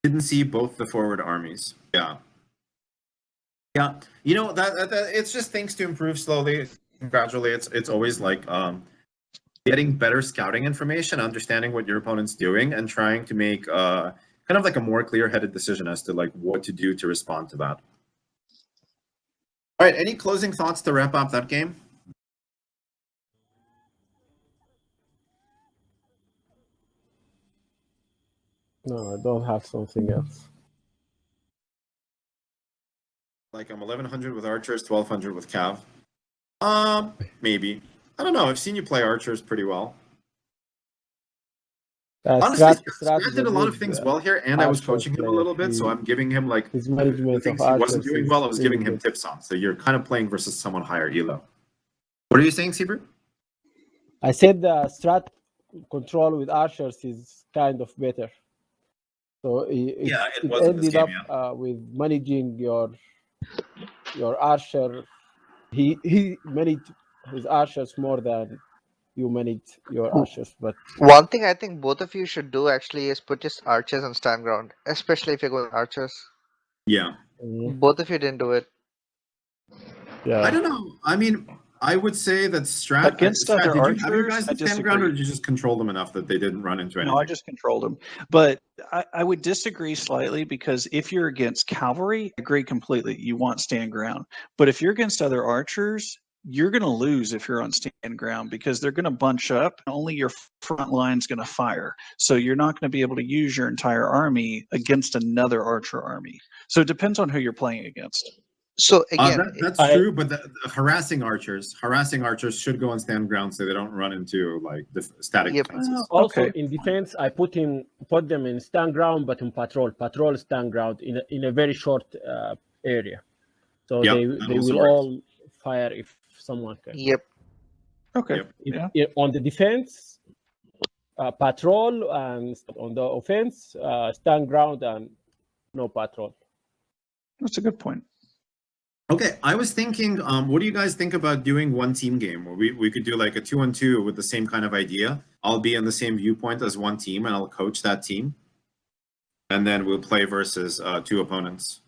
Didn't see both the forward armies. Yeah. That it's just things to improve slowly. Gradually, it's always like getting better scouting information, understanding what your opponent's doing, and trying to make kind of like a more clear-headed decision as to like what to do to respond to that. All right, any closing thoughts to wrap up that game? No, I don't have something else. Like I'm 1100 with archers, 1200 with cav. Maybe. I don't know. I've seen you play archers pretty well. Honestly, Strat did a lot of things well here, and I was coaching him a little bit, so I'm giving him like his management the things of he wasn't doing well. I was giving him good. tips on. So you're kind of playing versus someone higher elo. What are you saying, Seabrew? I said the strat control with archers is kind of better. So it ended up with managing your archer. He managed his archers more than you manage your archers. But one thing I think both of you should do actually is put just archers on stand ground, especially if you're going archers. Yeah. Both of you didn't do it. Yeah. I don't know. I mean, I would say that Strat against Strat, other did archers, you have your guys in stand ground, or did you just control them enough that they didn't run into anything? No, I just controlled them. But I would disagree slightly, because if you're against cavalry, I agree completely. You want stand ground. But if you're against other archers, you're going to lose if you're on stand ground, because they're going to bunch up and only your front line's going to fire. So you're not going to be able to use your entire army against another archer army. So it depends on who you're playing against. So again, that's true, but the harassing archers should go on stand ground so they don't run into like the static defenses. Also, in defense, I put them in stand ground, but in patrol stand ground in a very short area, so they will all fire if someone can. Yep. Okay. On the defense, patrol, and on the offense, stand ground and no patrol. That's a good point. Okay, I was thinking, what do you guys think about doing one team game where we could do like a 2-on-2 with the same kind of idea? I'll be in the same viewpoint as one team and I'll coach that team. and then we'll play versus 2 opponents.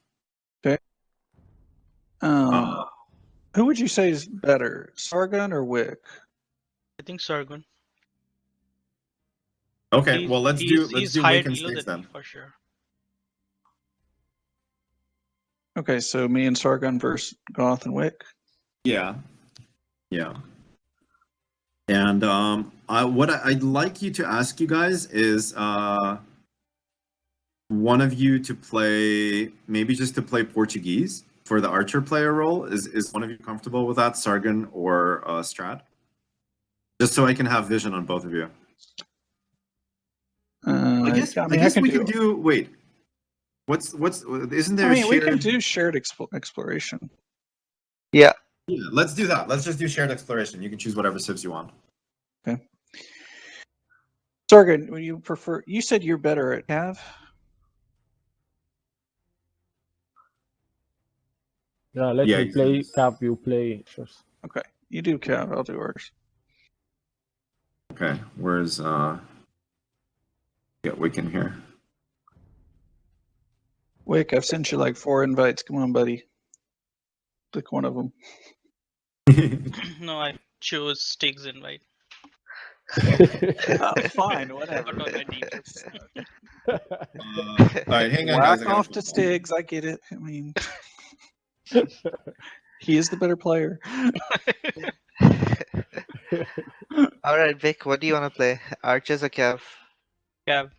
Who would you say is better, Sargon or Wick? I think Sargon. Okay, well let's do higher Wick and dealer Sticks than me then. for sure. Okay, so me and Sargon versus Goth and Wick. Yeah. And what I'd like you to ask you guys is one of you to play, maybe just to play Portuguese for the archer player role. Is one of you comfortable with that, Sargon or Strad? Just so I can have vision on both of you. I guess we can do. Wait, what's isn't there? We can do shared exploration. Yeah. Yeah, let's do that. Let's just do shared exploration. You can choose whatever civs you want. Okay. Sargon, would you prefer? You said you're better at Cav. Yeah, let me play Cav. You play first. Okay, you do Cav. I'll do ours. Okay, where's get Wick in here? Wick, I've sent you like 4 invites. Come on, buddy. Click one of them. No, I chose Stig's invite. Fine, whatever. Not on my details. All right, hang on, guys. Whack off to Stiggs. I get it. I mean, he is the better player. All right, Vic, what do you want to play? Archers or Cav? Cav.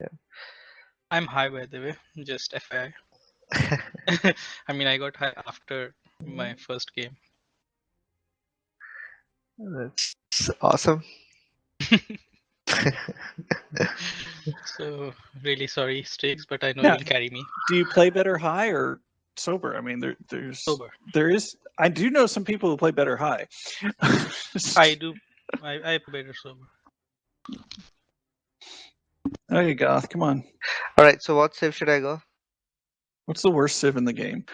Yeah. I'm high, by the way. Just FYI. I mean, I got high after my first game. That's awesome. So really sorry, Stiggs, but I know Yeah. you'll carry me. Do you play better high or sober? I mean, Sober. I do know some people who play better high. I do. I play better sober. There you go. Come on. All right, so what civ should I go? What's the worst civ in the game?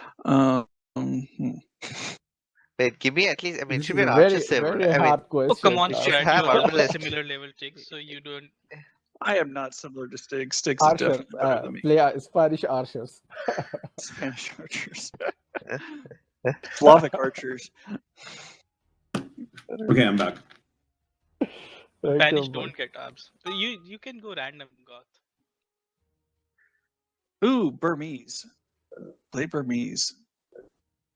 Wait, give me at least. I mean, it This should is be an a archer very, civ. very I mean, hard question. Oh, come on, You Strad. should have You are armor list. similar level chicks, so you don't. I am not similar to Stiggs. Stiggs is Archer, definitely better than me. play Spanish archers. Spanish archers. Slavic archers. Okay, I'm back. Spanish don't get abs. You can go random, Goth. Ooh, Burmese. Play Burmese.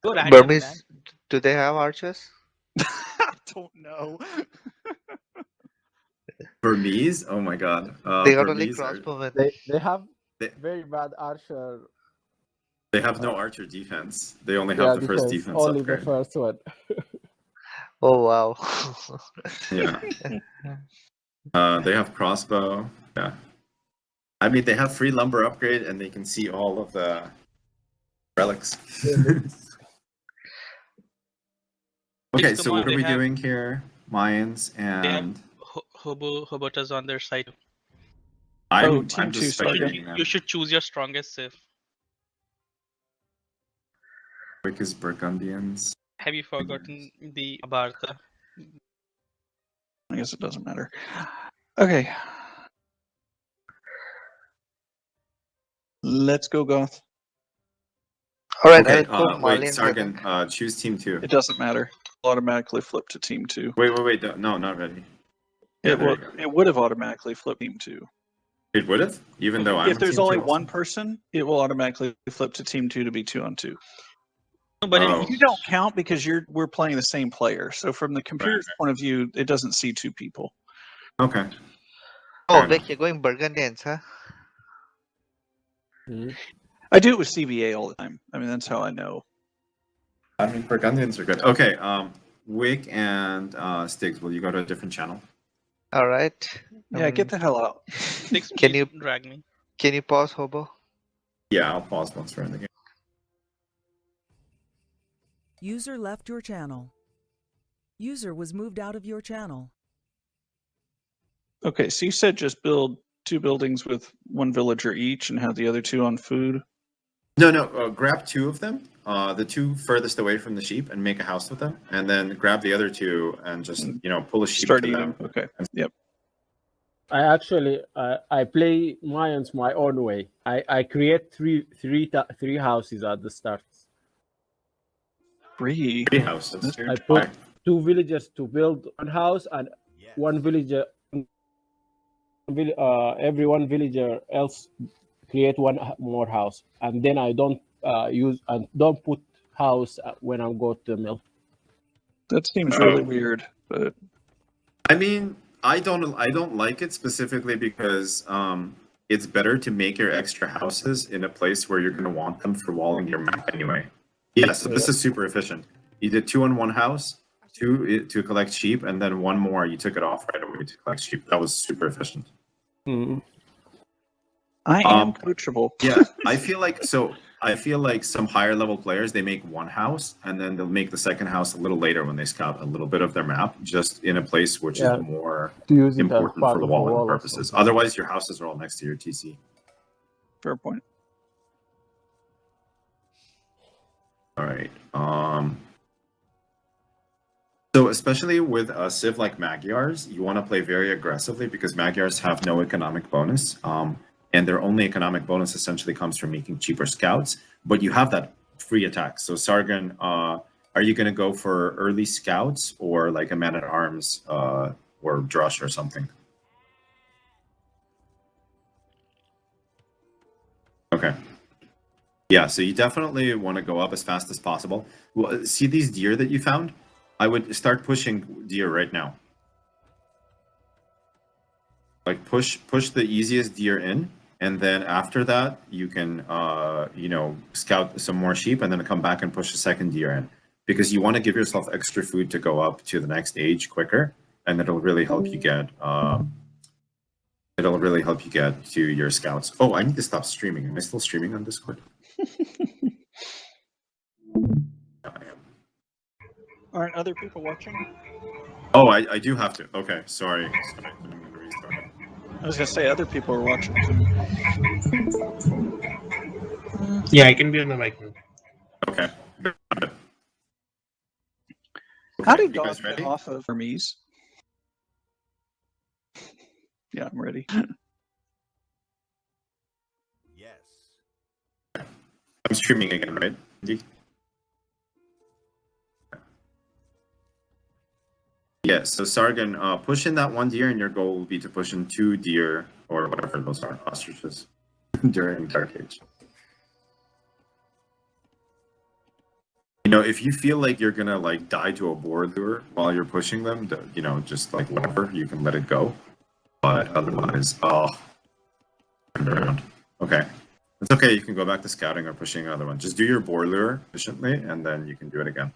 Go random. Burmese, do they have archers? I don't know. Burmese? Oh my god. They got only Burmese crossbowmen. They have They- very bad archer. They have no archer defense. They only have the first defense only upgrade. the first one. Oh wow. Yeah. They have crossbow. Yeah. I mean, they have free lumber upgrade, and they can see all of the relics. Okay, so what are we doing here? Mayans and Hobotus on their side. I'm Team just 2, sorry. speculating them. You should choose your strongest civ. Wick is Burgundians. Have you forgotten the Abartha? I guess it doesn't matter. Okay. Let's go, Goth. All right, Okay, I'll go wait, Malians, I Sargon, think. choose team 2. It doesn't matter. It'll automatically flip to team 2. Wait, no, not ready. Yeah, there you go. It would have automatically flipped team 2. It would have, even though I'm If there's team only 2 one also? person, it will automatically flip to team 2 to be 2-on-2. No, but Oh. You don't count because we're playing the same player. So from the computer's point of view, it doesn't see 2 people. Okay. Oh, Fair Vic, enough. you're going Burgundians, huh? I do it with CVA all the time. I mean, that's how I know. I mean, Burgundians are good. Okay, Wick and Stiggs, will you go to a different channel? All right. Yeah, get the hell out. Sticks, Can please you- drag me? Can you pause, Hobo? Yeah, I'll pause once we're in the game. User left your channel. User was moved out of your channel. Okay, so you said just build 2 buildings with 1 villager each and have the other 2 on food. No, grab 2 of them, the 2 furthest away from the sheep, and make a house with them, and then grab the other 2 and just, pull a sheep Start to eating. them. Okay. Yep. I actually I play mines my own way. I create three houses at the start. Three. Three houses. That's I weird. put two villagers to build one house, and Yes. one villager, every one villager else create one more house, and then I don't use and don't put house when I go to the mill. That seems really weird, but I mean, I don't like it specifically because it's better to make your extra houses in a place where you're going to want them for walling your map anyway. Yeah, so this is super efficient. You did 2 on one house, 2 to collect sheep, and then 1 more you took it off right away to collect sheep. That was super efficient. Mm. I am coachable. Yeah, I feel like some higher level players, they make 1 house and then they'll make the second house a little later when they scout a little bit of their map, just in a place which is more To use it as important part for of a walling wall or purposes. something. Otherwise, your houses are all next to your TC. Fair point. All right. So especially with a civ like Magyars, you want to play very aggressively because Magyars have no economic bonus. And their only economic bonus essentially comes from making cheaper scouts, but you have that free attack. So Sargon, are you going to go for early scouts or like a man-at-arms or Drush or something? Okay. Yeah, so you definitely want to go up as fast as possible. Well, see these deer that you found? I would start pushing deer right now. Like push the easiest deer in, and then after that you can scout some more sheep and then come back and push the second deer in, because you want to give yourself extra food to go up to the next age quicker, and it'll really help you get to your scouts. Oh, I need to stop streaming. Am I still streaming on Discord? Aren't other people watching? Oh, I do have to. Okay, sorry. I'm going to restart it. I was gonna say other people are watching too. Yeah, I can be on the mic now. Okay. How Okay, did you God guys get ready? off of Hermes? Yeah, I'm ready. Yes. I'm streaming again, right? Yeah, so Sargon, push in that 1 deer, and your goal will be to push in 2 deer, or whatever those are, ostriches, during Dark Age. You know, if you feel like you're gonna like die to a boar lure while you're pushing them, just like whatever, you can let it go. But otherwise, turn around. Okay. It's okay, you can go back to scouting or pushing another one. Just do your boar lure efficiently, and then you can do it again.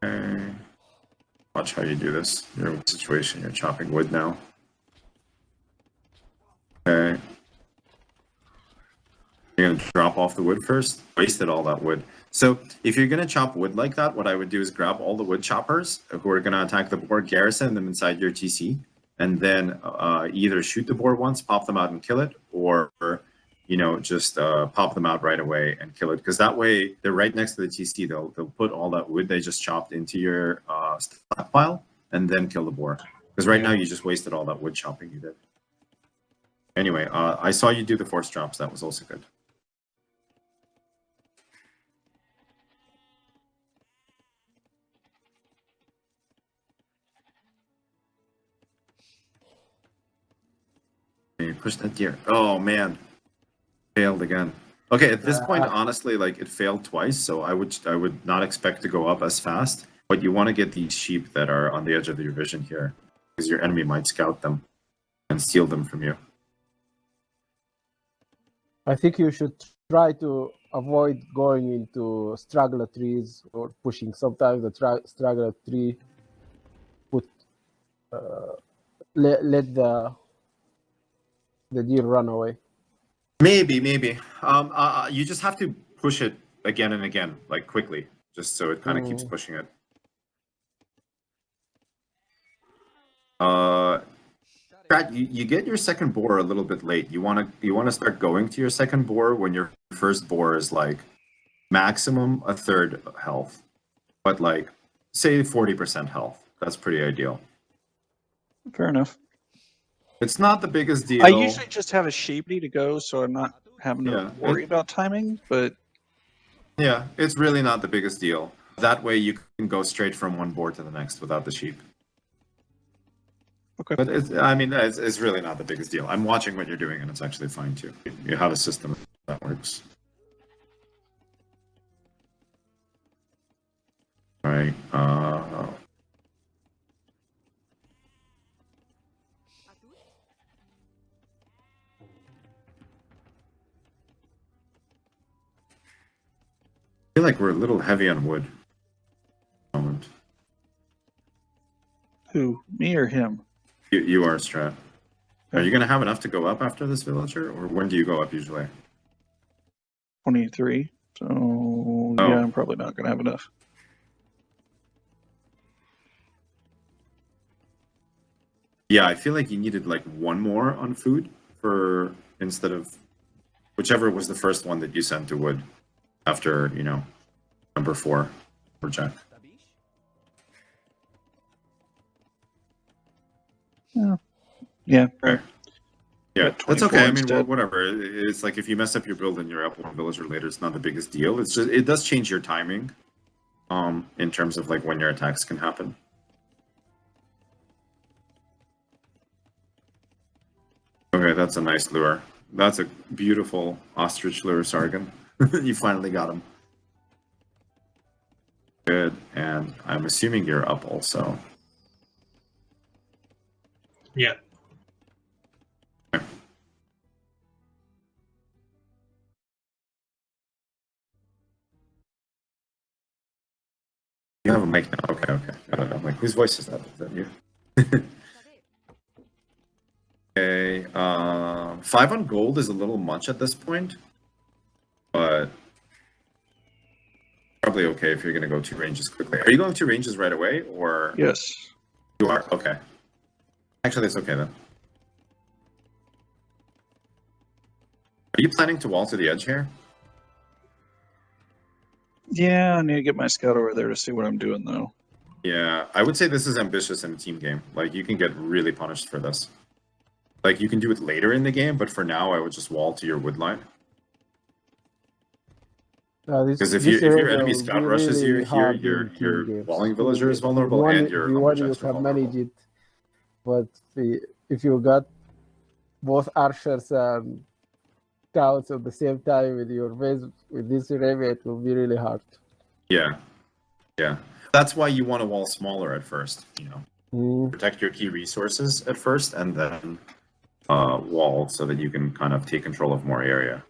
Okay. Watch how you do this. You're in a situation, you're chopping wood now. Okay. You're gonna drop off the wood first. Wasted all that wood. So if you're gonna chop wood like that, what I would do is grab all the wood choppers who are gonna attack the boar, garrison them inside your TC, and then either shoot the boar once, pop them out and kill it, or just pop them out right away and kill it. Because that way they're right next to the TC. They'll put all that wood they just chopped into your stockpile and then kill the boar. Because right now you just wasted all that wood chopping you did. Anyway, I saw you do the force drops. That was also good. You push that deer. Oh man, failed again. Okay, at this point, honestly, like it failed twice, so I would not expect to go up as fast. But you want to get these sheep that are on the edge of your vision here, because your enemy might scout them and steal them from you. I think you should try to avoid going into straggler trees or pushing. Sometimes the straggler tree put let the deer run away. Maybe. You just have to push it again and again, like quickly, just so it kind of keeps pushing it. Brad, you get your second boar a little bit late. You wanna start going to your second boar when your first boar is like maximum a third health, but like say 40% health. That's pretty ideal. Fair enough. It's not the biggest deal. I usually just have a sheep ready to go, so I'm not having to Yeah, worry about timing. But yeah, it's really not the biggest deal. That way you can go straight from one board to the next without the sheep. okay. But it's really not the biggest deal. I'm watching what you're doing, and it's actually fine too. You have a system that works. All right. I feel like we're a little heavy on wood. Moment. Who, me or him? You are, Strat. Are you going to have enough to go up after this villager, or when do you go up usually? 23. So yeah, I'm probably not going to have enough. Yeah, I feel like you needed like one more on food for instead of whichever was the first one that you sent to wood after, you know, number 4 for Jack. Yeah. Okay. Yeah, that's 24 okay. I mean, instead. whatever. It's like if you mess up your build and you're up one villager later, it's not the biggest deal. It's just it does change your timing, in terms of like when your attacks can happen. Okay, that's a nice lure. That's a beautiful ostrich lure, Sargon. You finally got him. Good, and I'm assuming you're up also. Yeah. You have a mic now. Okay, okay. I'm like, whose voice is that? Is that you? Okay, 5 on gold is a little much at this point, but probably okay if you're going to go 2 ranges quickly. Are you going 2 ranges right away, or? Yes. You are? Okay. Actually, it's okay then. Are you planning to wall to the edge here? Yeah, I need to get my scout over there to see what I'm doing, though. Yeah, I would say this is ambitious in a team game. Like, you can get really punished for this. Like, you can do it later in the game, but for now, I would just wall to your wood line. Because if your enemy scout rushes you here, your walling villager is vulnerable, and your lumberjacks are can vulnerable. manage it, but if you got both archers and scouts at the same time with your base with this array, it will be really hard. Yeah, yeah. That's why you want to wall smaller at first. You know, protect your key resources at first, and then wall so that you can kind of take control of more area.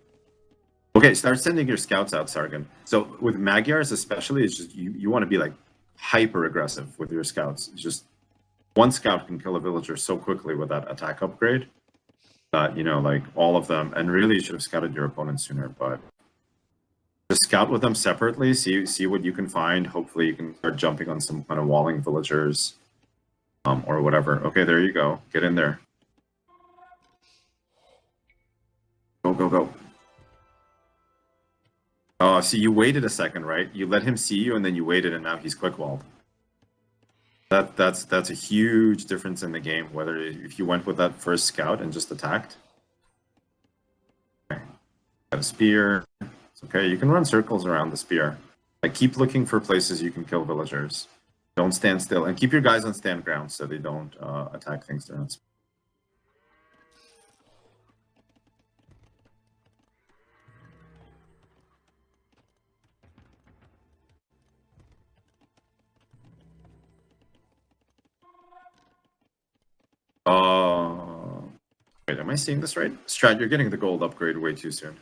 Okay, start sending your scouts out, Sargon. So with Magyars especially, it's just you want to be like hyper aggressive with your scouts. It's just one scout can kill a villager so quickly with that attack upgrade that, you know, like all of them, and really you should have scouted your opponent sooner, but just scout with them separately, see what you can find. Hopefully you can start jumping on some kind of walling villagers, or whatever. Okay, there you go. Get in there. Go, go, go. Oh, see, you waited a second, right? You let him see you, and then you waited, and now he's quick-walled. That's a huge difference in the game, whether if you went with that first scout and just attacked. Okay. Got a spear. It's okay, you can run circles around the spear. Like, keep looking for places you can kill villagers. Don't stand still, and keep your guys on stand ground so they don't attack things they're not. Wait, am I seeing this right? Strat, you're getting the gold upgrade way too soon.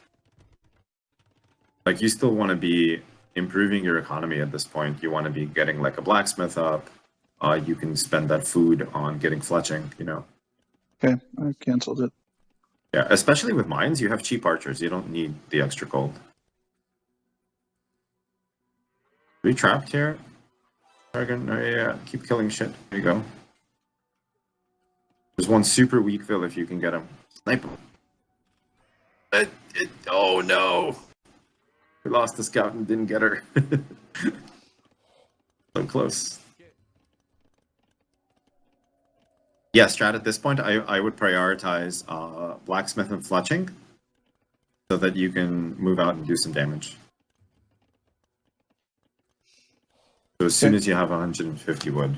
Like, you still want to be improving your economy at this point. You want to be getting like a blacksmith up. You can spend that food on getting fletching, you know. Okay, I canceled it. Yeah, especially with mines, you have cheap archers. You don't need the extra gold. Are we trapped here? Dragon, oh, yeah, keep killing shit. There you go. There's one super weak vill if you can get him. Snipe him. Oh no! We lost the scout and didn't get her. So close. Yeah, strat at this point, I would prioritize blacksmith and fletching so that you can move out and do some damage. So as soon as you have 150 wood.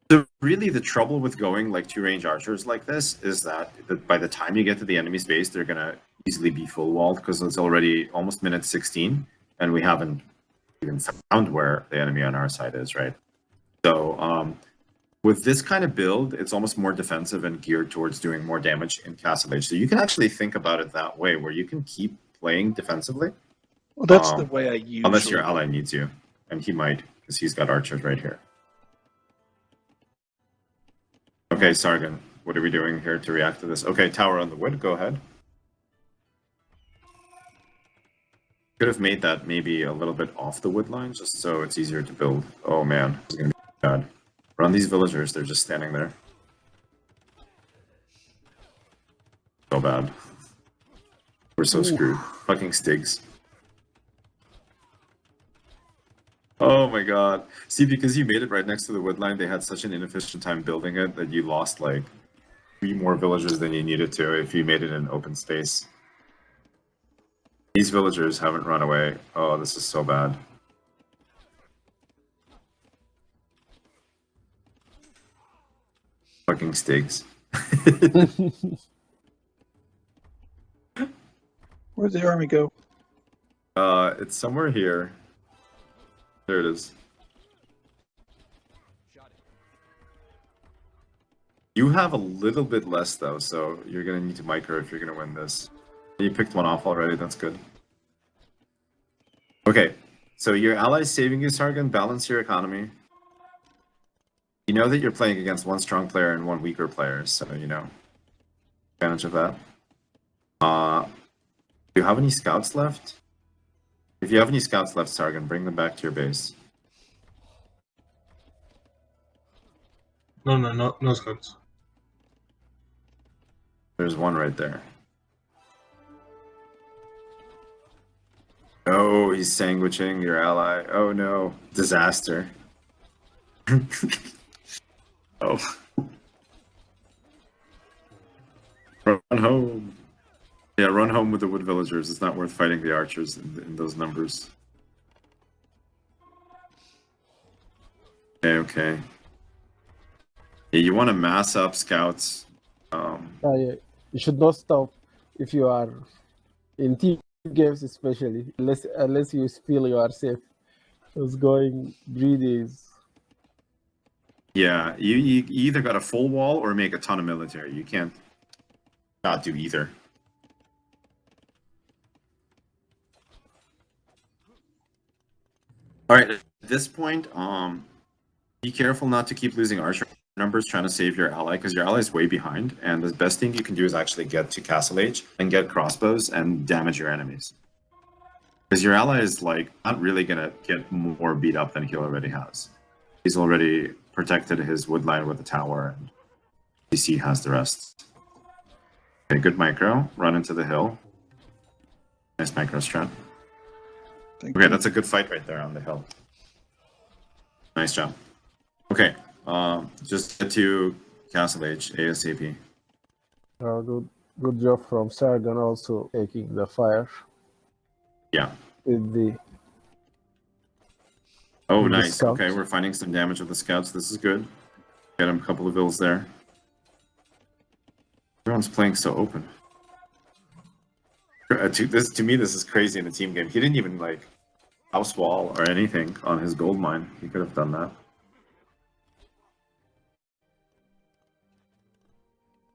So really the trouble with going like 2-range archers like this is that by the time you get to the enemy's base, they're gonna easily be full walled because it's already almost minute 16 and we haven't even found where the enemy on our side is, right? So with this kind of build, it's almost more defensive and geared towards doing more damage in Castle Age. So you can actually think about it that way, where you can keep playing defensively. Well, that's the way I usually. Unless your ally needs you, and he might, because he's got archers right here. Okay, Sargon, what are we doing here to react to this? Okay, tower on the wood, go ahead. Could have made that maybe a little bit off the wood line, just so it's easier to build. Oh man, this is gonna be bad. Run these villagers, they're just standing there. So bad. We're so screwed. Fucking Stigs. Oh my god. See, because you made it right next to the wood line, they had such an inefficient time building it that you lost like 3 more villagers than you needed to if you made it in open space. These villagers haven't run away. Oh, this is so bad. Fucking Stigs. Where'd the army go? It's somewhere here. There it is. You have a little bit less though, so you're gonna need to micro if you're gonna win this. You picked one off already, that's good. Okay, so your allies saving you, Sargon, balance your economy. You know that you're playing against one strong player and one weaker player, so you know. Advantage of that. Do you have any scouts left? If you have any scouts left, Sargon, bring them back to your base. No scouts. There's one right there. Oh, he's sandwiching your ally. Oh no, disaster. Oh. Run home. Yeah, run home with the wood villagers. It's not worth fighting the archers in those numbers. Okay. Yeah, you want to mass up scouts. Yeah, you should not stop if you are in team games, especially unless you feel you are safe. Because going greedy is. Yeah, you either got a full wall or make a ton of military. You can't not do either. All right, at this point, be careful not to keep losing archer numbers trying to save your ally, because your ally is way behind, and the best thing you can do is actually get to Castle Age and get crossbows and damage your enemies. Because your ally is like not really gonna get more beat up than he already has. He's already protected his wood line with a tower, and DC has the rest. Okay, good micro. Run into the hill. Nice micro strat. Okay, that's a good fight right there on the hill. Nice job. Okay, just get to Castle Age ASAP. Good job from Sargon also taking the fire. Yeah. With the. Oh, with the nice. scouts. Okay, we're finding some damage with the scouts. This is good. Get him a couple of vills there. Everyone's playing so open. To me, this is crazy in a team game. He didn't even like house wall or anything on his gold mine. He could have done that.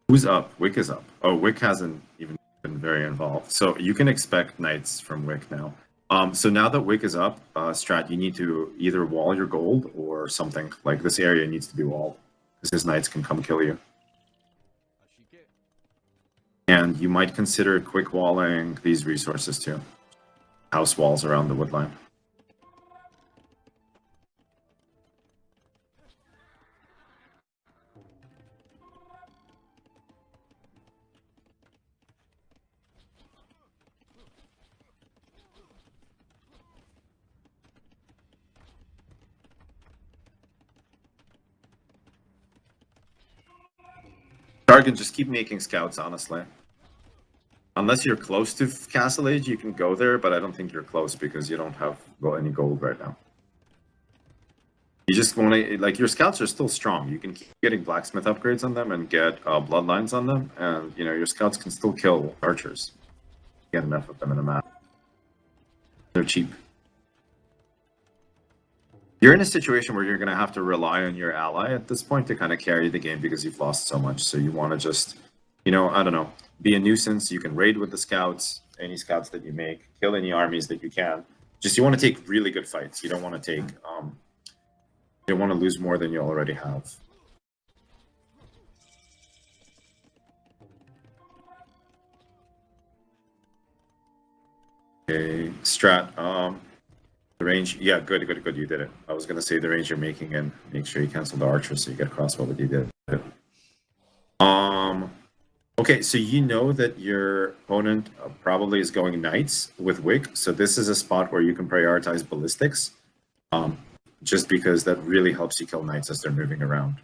Who's up? Wick is up. Oh, Wick hasn't even been very involved. So you can expect knights from Wick now. So now that Wick is up, Strat, you need to either wall your gold or something. Like this area needs to be walled, because his knights can come kill you. And you might consider quick walling these resources too. House walls around the woodline. Targan, just keep making scouts, honestly. Unless you're close to Castle Age, you can go there, but I don't think you're close because you don't have any gold right now. You just want to, like, your scouts are still strong. You can keep getting blacksmith upgrades on them and get bloodlines on them, and you know your scouts can still kill archers. Get enough of them in a map. They're cheap. You're in a situation where you're going to have to rely on your ally at this point to kind of carry the game because you've lost so much. So you want to just, you know, I don't know, be a nuisance. You can raid with the scouts, any scouts that you make, kill any armies that you can. Just you want to take really good fights. You don't want to take, you don't want to lose more than you already have. Okay, strat. The range, yeah, good. You did it. I was gonna say the range you're making, and make sure you cancel the archer so you get crossbow, but you did. Okay, so you know that your opponent probably is going knights with Wick, so this is a spot where you can prioritize ballistics, just because that really helps you kill knights as they're moving around.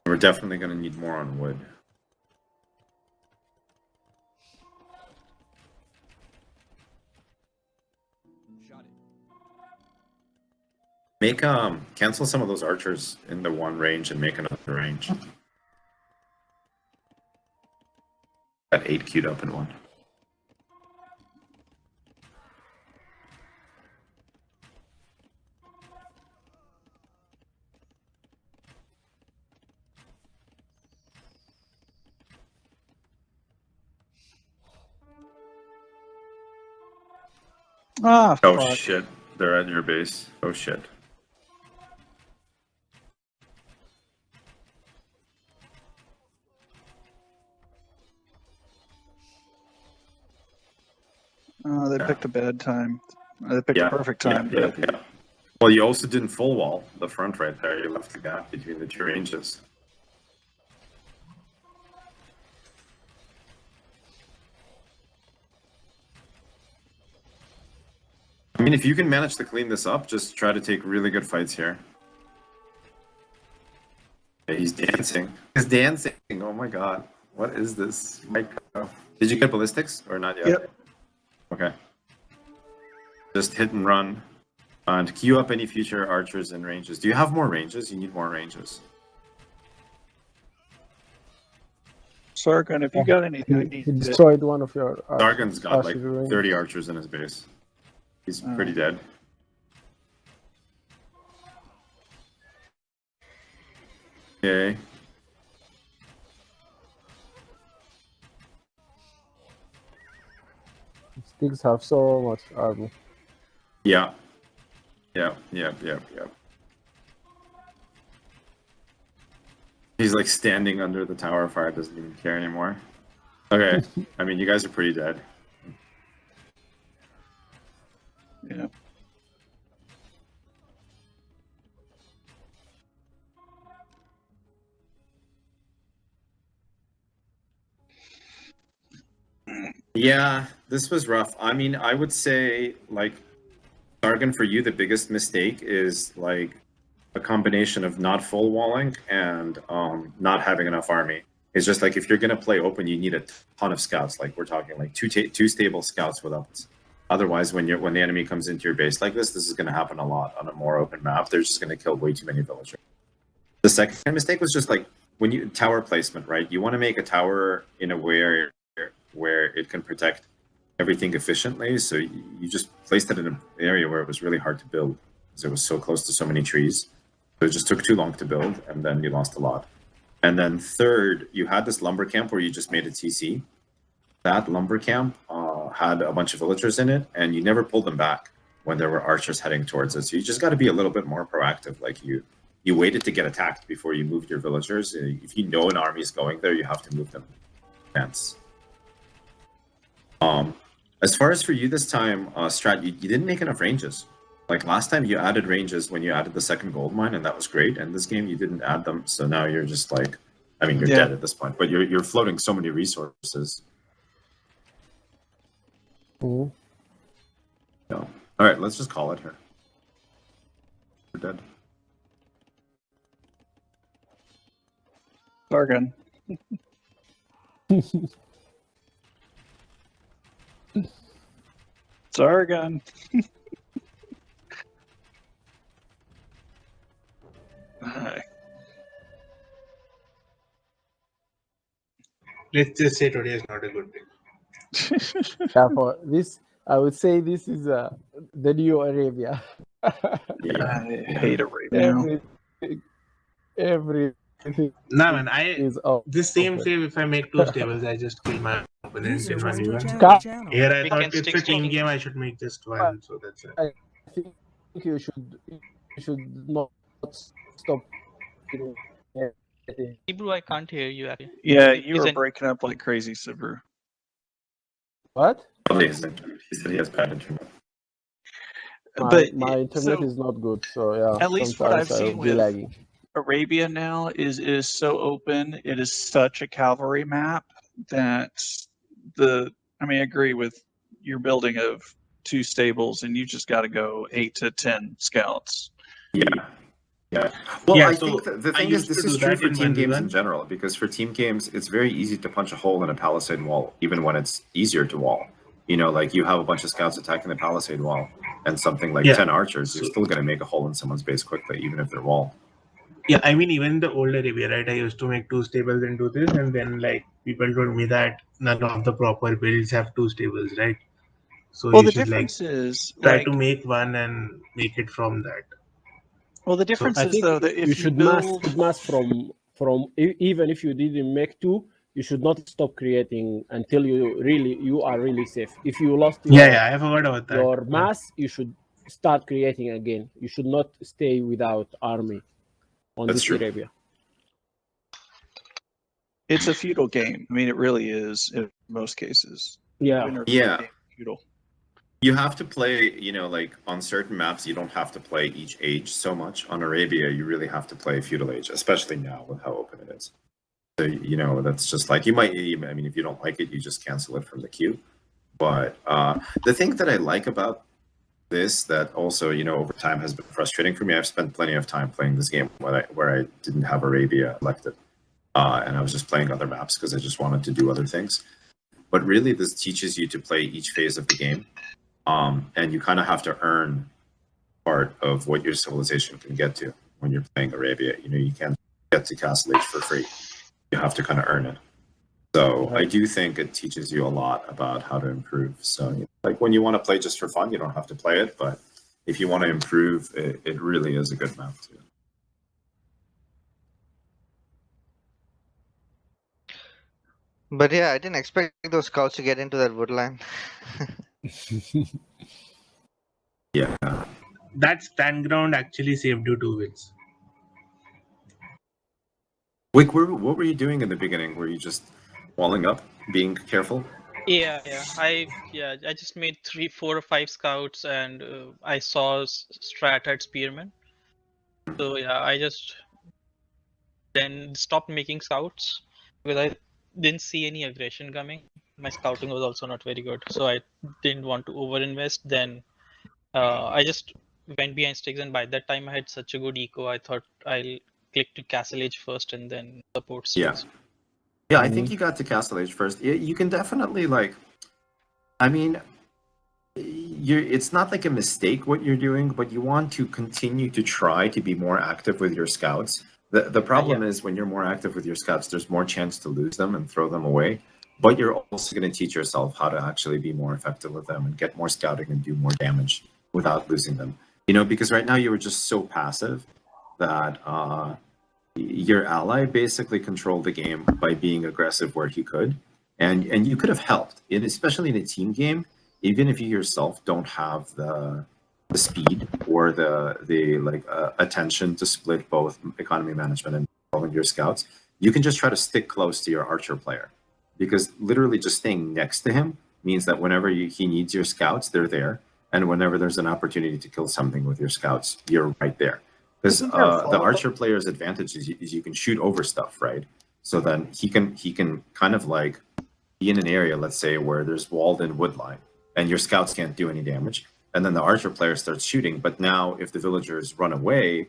We're definitely going to need more on wood. Make cancel some of those archers in the one range and make another range. Got 8 queued up in one. Ah, Oh fuck. shit, they're at your base. Oh shit. They picked a bad time. They picked a perfect time. Yeah. Well, you also didn't full wall the front right there. You left the gap between the two ranges. I mean, if you can manage to clean this up, just try to take really good fights here. Yeah, he's dancing. He's dancing. Oh my god. What is this? Micro. Did you get ballistics or not yet? Yep. Okay. Just hit and run. And queue up any future archers and ranges. Do you have more ranges? You need more ranges. Sargon, if you got anything, He destroyed one of your. Sargon's got like archer range. 30 archers in his base. He's pretty dead. Okay. Sticks have so much army. Yeah. He's like standing under the tower fire, doesn't even care anymore. Okay. I mean, you guys are pretty dead. Yeah. Yeah, this was rough. I mean, I would say, like, Sargon, for you, the biggest mistake is, like, a combination of not full walling and not having enough army. It's just like, if you're going to play open, you need a ton of scouts. Like, we're talking, like, two stable scouts with us. Otherwise, when the enemy comes into your base like this is going to happen a lot on a more open map. They're just going to kill way too many villagers. The second mistake was just, like, when you tower placement, right? You want to make a tower in a way where it can protect everything efficiently. So you just placed it in an area where it was really hard to build because it was so close to so many trees. So it just took too long to build, and then you lost a lot. And then third, you had this lumber camp where you just made a TC. That lumber camp had a bunch of villagers in it, and you never pulled them back when there were archers heading towards it. So you just got to be a little bit more proactive. Like you waited to get attacked before you moved your villagers. If you know an army is going there, you have to move them. Fence. As far as for you this time, Strat, you didn't make enough ranges. Like last time you added ranges when you added the second gold mine, and that was great. And this game you didn't add them, so now you're just like, I mean, you're dead at this point. But you're floating so many resources. No. All right, let's just call it here. We're dead. Sargon. Sargon. Hi. Let's just say today is not a good day. Yeah, for this, I would say this is the new Arabia. Yeah. I hate Arabia now. Everything Nah, man, is off. this same save, if I make 2 stables, I just kill my opponent User in was 1v1. moved out of your channel. Here I We thought can it's stick a team sticking. game, I should make just 1, so that's it. I think you should not stop. Hebrew, I can't hear you. Actually. Yeah, you were Isn't- breaking up like crazy, Sibru. What? Probably his internet. He said he has bad internet. My internet so is not good, so yeah. at least what I've sometimes I'll seen be with lagging. Arabia now is so open. It is such a cavalry map that I agree with your building of 2 stables, and you just got to go 8 to 10 scouts. Yeah. Yeah. Well, Yeah, I so think the I thing is, used to this do is true that for in team games 1v1. in general, because for team games, it's very easy to punch a hole in a palisade wall, even when it's easier to wall. You know, like you have a bunch of scouts attacking the palisade wall and something like Yeah. 10 archers, you're So- still going to make a hole in someone's base quickly, even if they're walled. Yeah, I mean, even the older Arabia, right? I used to make 2 stables and do this, and then like people told me that none of the proper builds have 2 stables, right? So Well, you the should like difference is try like to make one and make it from that. well, the difference I is think though that if you should mass from even if you didn't make 2, you should not stop creating until you are really safe. If you lost Yeah, I forgot about that. your Yeah. mass, you should start creating again. You should not stay without army on That's this true. Arabia. it's a feudal game. I mean, it really is in most cases. Yeah. Winner Yeah. game, feudal. You have to play, you know, like on certain maps, you don't have to play each age so much. On Arabia, you really have to play feudal age, especially now with how open it is. So, you know, that's just like, I mean, if you don't like it, you just cancel it from the queue. But the thing that I like about this that also, you know, over time has been frustrating for me, I've spent plenty of time playing this game where I didn't have Arabia elected. And I was just playing other maps because I just wanted to do other things. But really, this teaches you to play each phase of the game. And you kind of have to earn part of what your civilization can get to when you're playing Arabia. You know, you can't get to Castle Age for free. You have to kind of earn it. So I do think it teaches you a lot about how to improve. So you know, like when you want to play just for fun, you don't have to play it. But if you want to improve, it really is a good map too. But yeah, I didn't expect those scouts to get into that woodline. Yeah. That stand ground actually saved you 2 wins. Wick, what were you doing in the beginning? Were you just walling up, being careful? Yeah. I just made 3, 4, or 5 scouts, and I saw Strat had spearmen. So yeah, I just then stopped making scouts because I didn't see any aggression coming. My scouting was also not very good, so I didn't want to overinvest. Then I just went behind sticks, and by that time I had such a good eco. I thought I'll click to Castle Age first and then support sticks. Yeah, I think you got to Castle Age first. You can definitely I mean, it's not like a mistake what you're doing, but you want to continue to try to be more active with your scouts. The problem is when you're more active with your scouts, there's more chance to lose them and throw them away. But you're also going to teach yourself how to actually be more effective with them and get more scouting and do more damage without losing them. You know, because right now you were just so passive that your ally basically controlled the game by being aggressive where he could, and you could have helped. Especially in a team game, even if you yourself don't have the speed or the attention to split both economy management and controlling your scouts, you can just try to stick close to your archer player, because literally just staying next to him means that whenever he needs your scouts, they're there, and whenever there's an opportunity to kill something with your scouts, you're right there. Because the archer player's advantage is you can shoot over stuff, right? So then he can kind of like be in an area, let's say, where there's walled in wood line, and your scouts can't do any damage. And then the archer player starts shooting, but now if the villagers run away,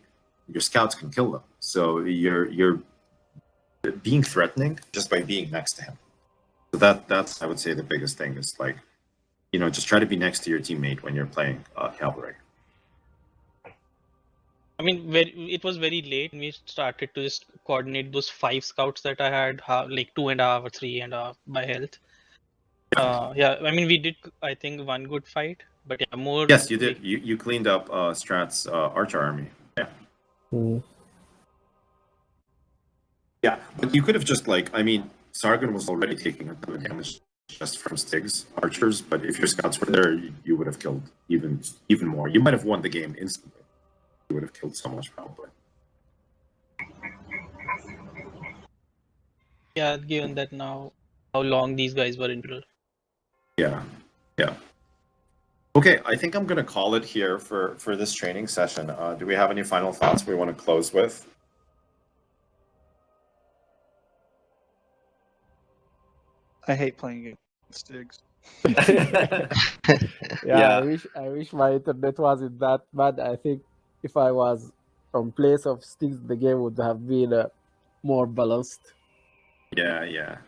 your scouts can kill them. So you're being threatening just by being next to him. So that's I would say the biggest thing is like, just try to be next to your teammate when you're playing cavalry. I mean, it was very late. We started to just coordinate those 5 scouts that I had, like 2.5 or 3.5 by health. Yeah, I mean, we did, I think, one good fight, but yeah, more. Yes, you did. You cleaned up Strat's archer army. Yeah. Mm. Yeah, but you could have just Sargon was already taking a ton of damage just from Stig's archers, but if your scouts were there, you would have killed even more. You might have won the game instantly. You would have killed so much probably. Yeah, given that now how long these guys were in drill. Yeah. Okay, I think I'm going to call it here for this training session. Do we have any final thoughts we want to close with? I hate playing against Stiggs. Yeah, I wish my internet wasn't that bad. I think if I was on place of Sticks, the game would have been more balanced. Yeah.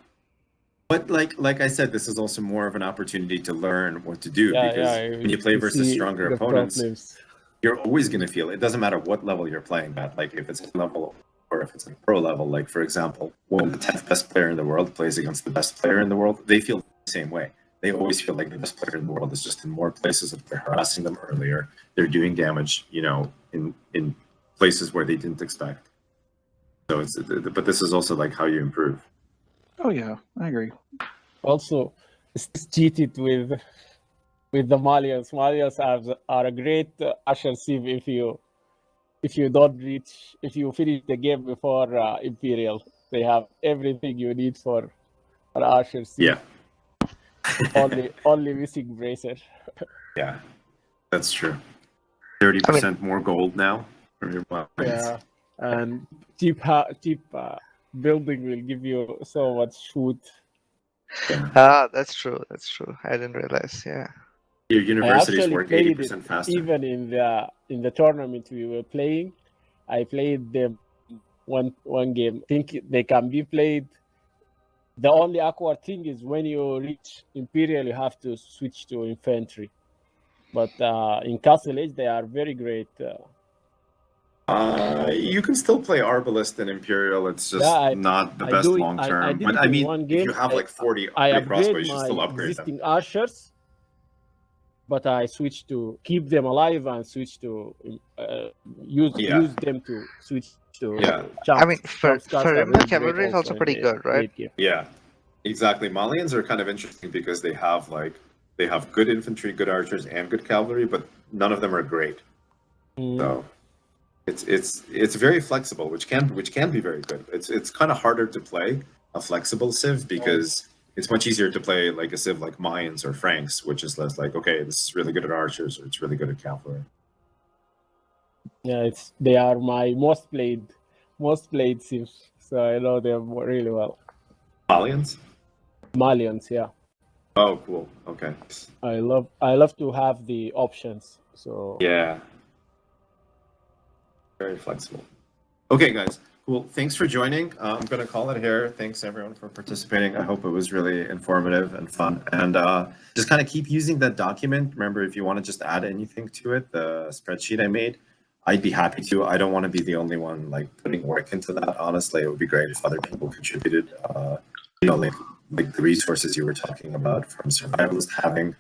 But like I said, this is also more of an opportunity to learn what to do, Yeah, because when you play versus stronger opponents, problems. you're always going to feel it. Doesn't matter what level you're playing at, like if it's level or if it's like pro level. Like for example, when the 10th best player in the world plays against the best player in the world, they feel the same way. They always feel like the best player in the world is just in more places. If they're harassing them earlier, they're doing damage, in places where they didn't expect. So but this is also like how you improve. Oh yeah, I agree. Also, it's cheated with the Malians. Malians are a great Asher sieve if you don't reach, if you finish the game before Imperial. They have everything you need for Asher sieve. Yeah. only missing Bracer. Yeah, that's true. 30% more gold now from your weapons. Yeah, and cheap building will give you so much food. That's true. I didn't realize. Yeah. Your universities work 80% faster. Even in the tournament we were playing, I played them one game. I think they can be played. The only awkward thing is when you reach Imperial, you have to switch to infantry. But in Castle Age, they are very great. You can still play Arbalest and Imperial. It's just not the best long term. But I mean, one game, if you have like 40 I crossbows, you should my still upgrade existing them. archers, but I switched to keep them alive and switch to use them to switch to. I mean, for Remnant Cavalry is also pretty good, right? Yeah, exactly. Malians are kind of interesting because they have good infantry, good archers, and good cavalry, but none of them are great. So it's very flexible, which can be very good. It's kind of harder to play a flexible civ because it's much easier to play like a civ like Mayans or Franks, which is less like, okay, this is really good at archers or it's really good at cavalry. Yeah, they are my most played civs, so I know them really well. Malians, yeah. Oh, cool. Okay. I love to have the options. So yeah, very flexible. Okay, guys. Cool. Thanks for joining. I'm going to call it here. Thanks, everyone, for participating. I hope it was really informative and fun. And just kind of keep using that document. Remember, if you want to just add anything to it, the spreadsheet I made, I'd be happy to. I don't want to be the only one like putting work into that. Honestly, it would be great if other people contributed. Like the resources you were talking about from survivalists having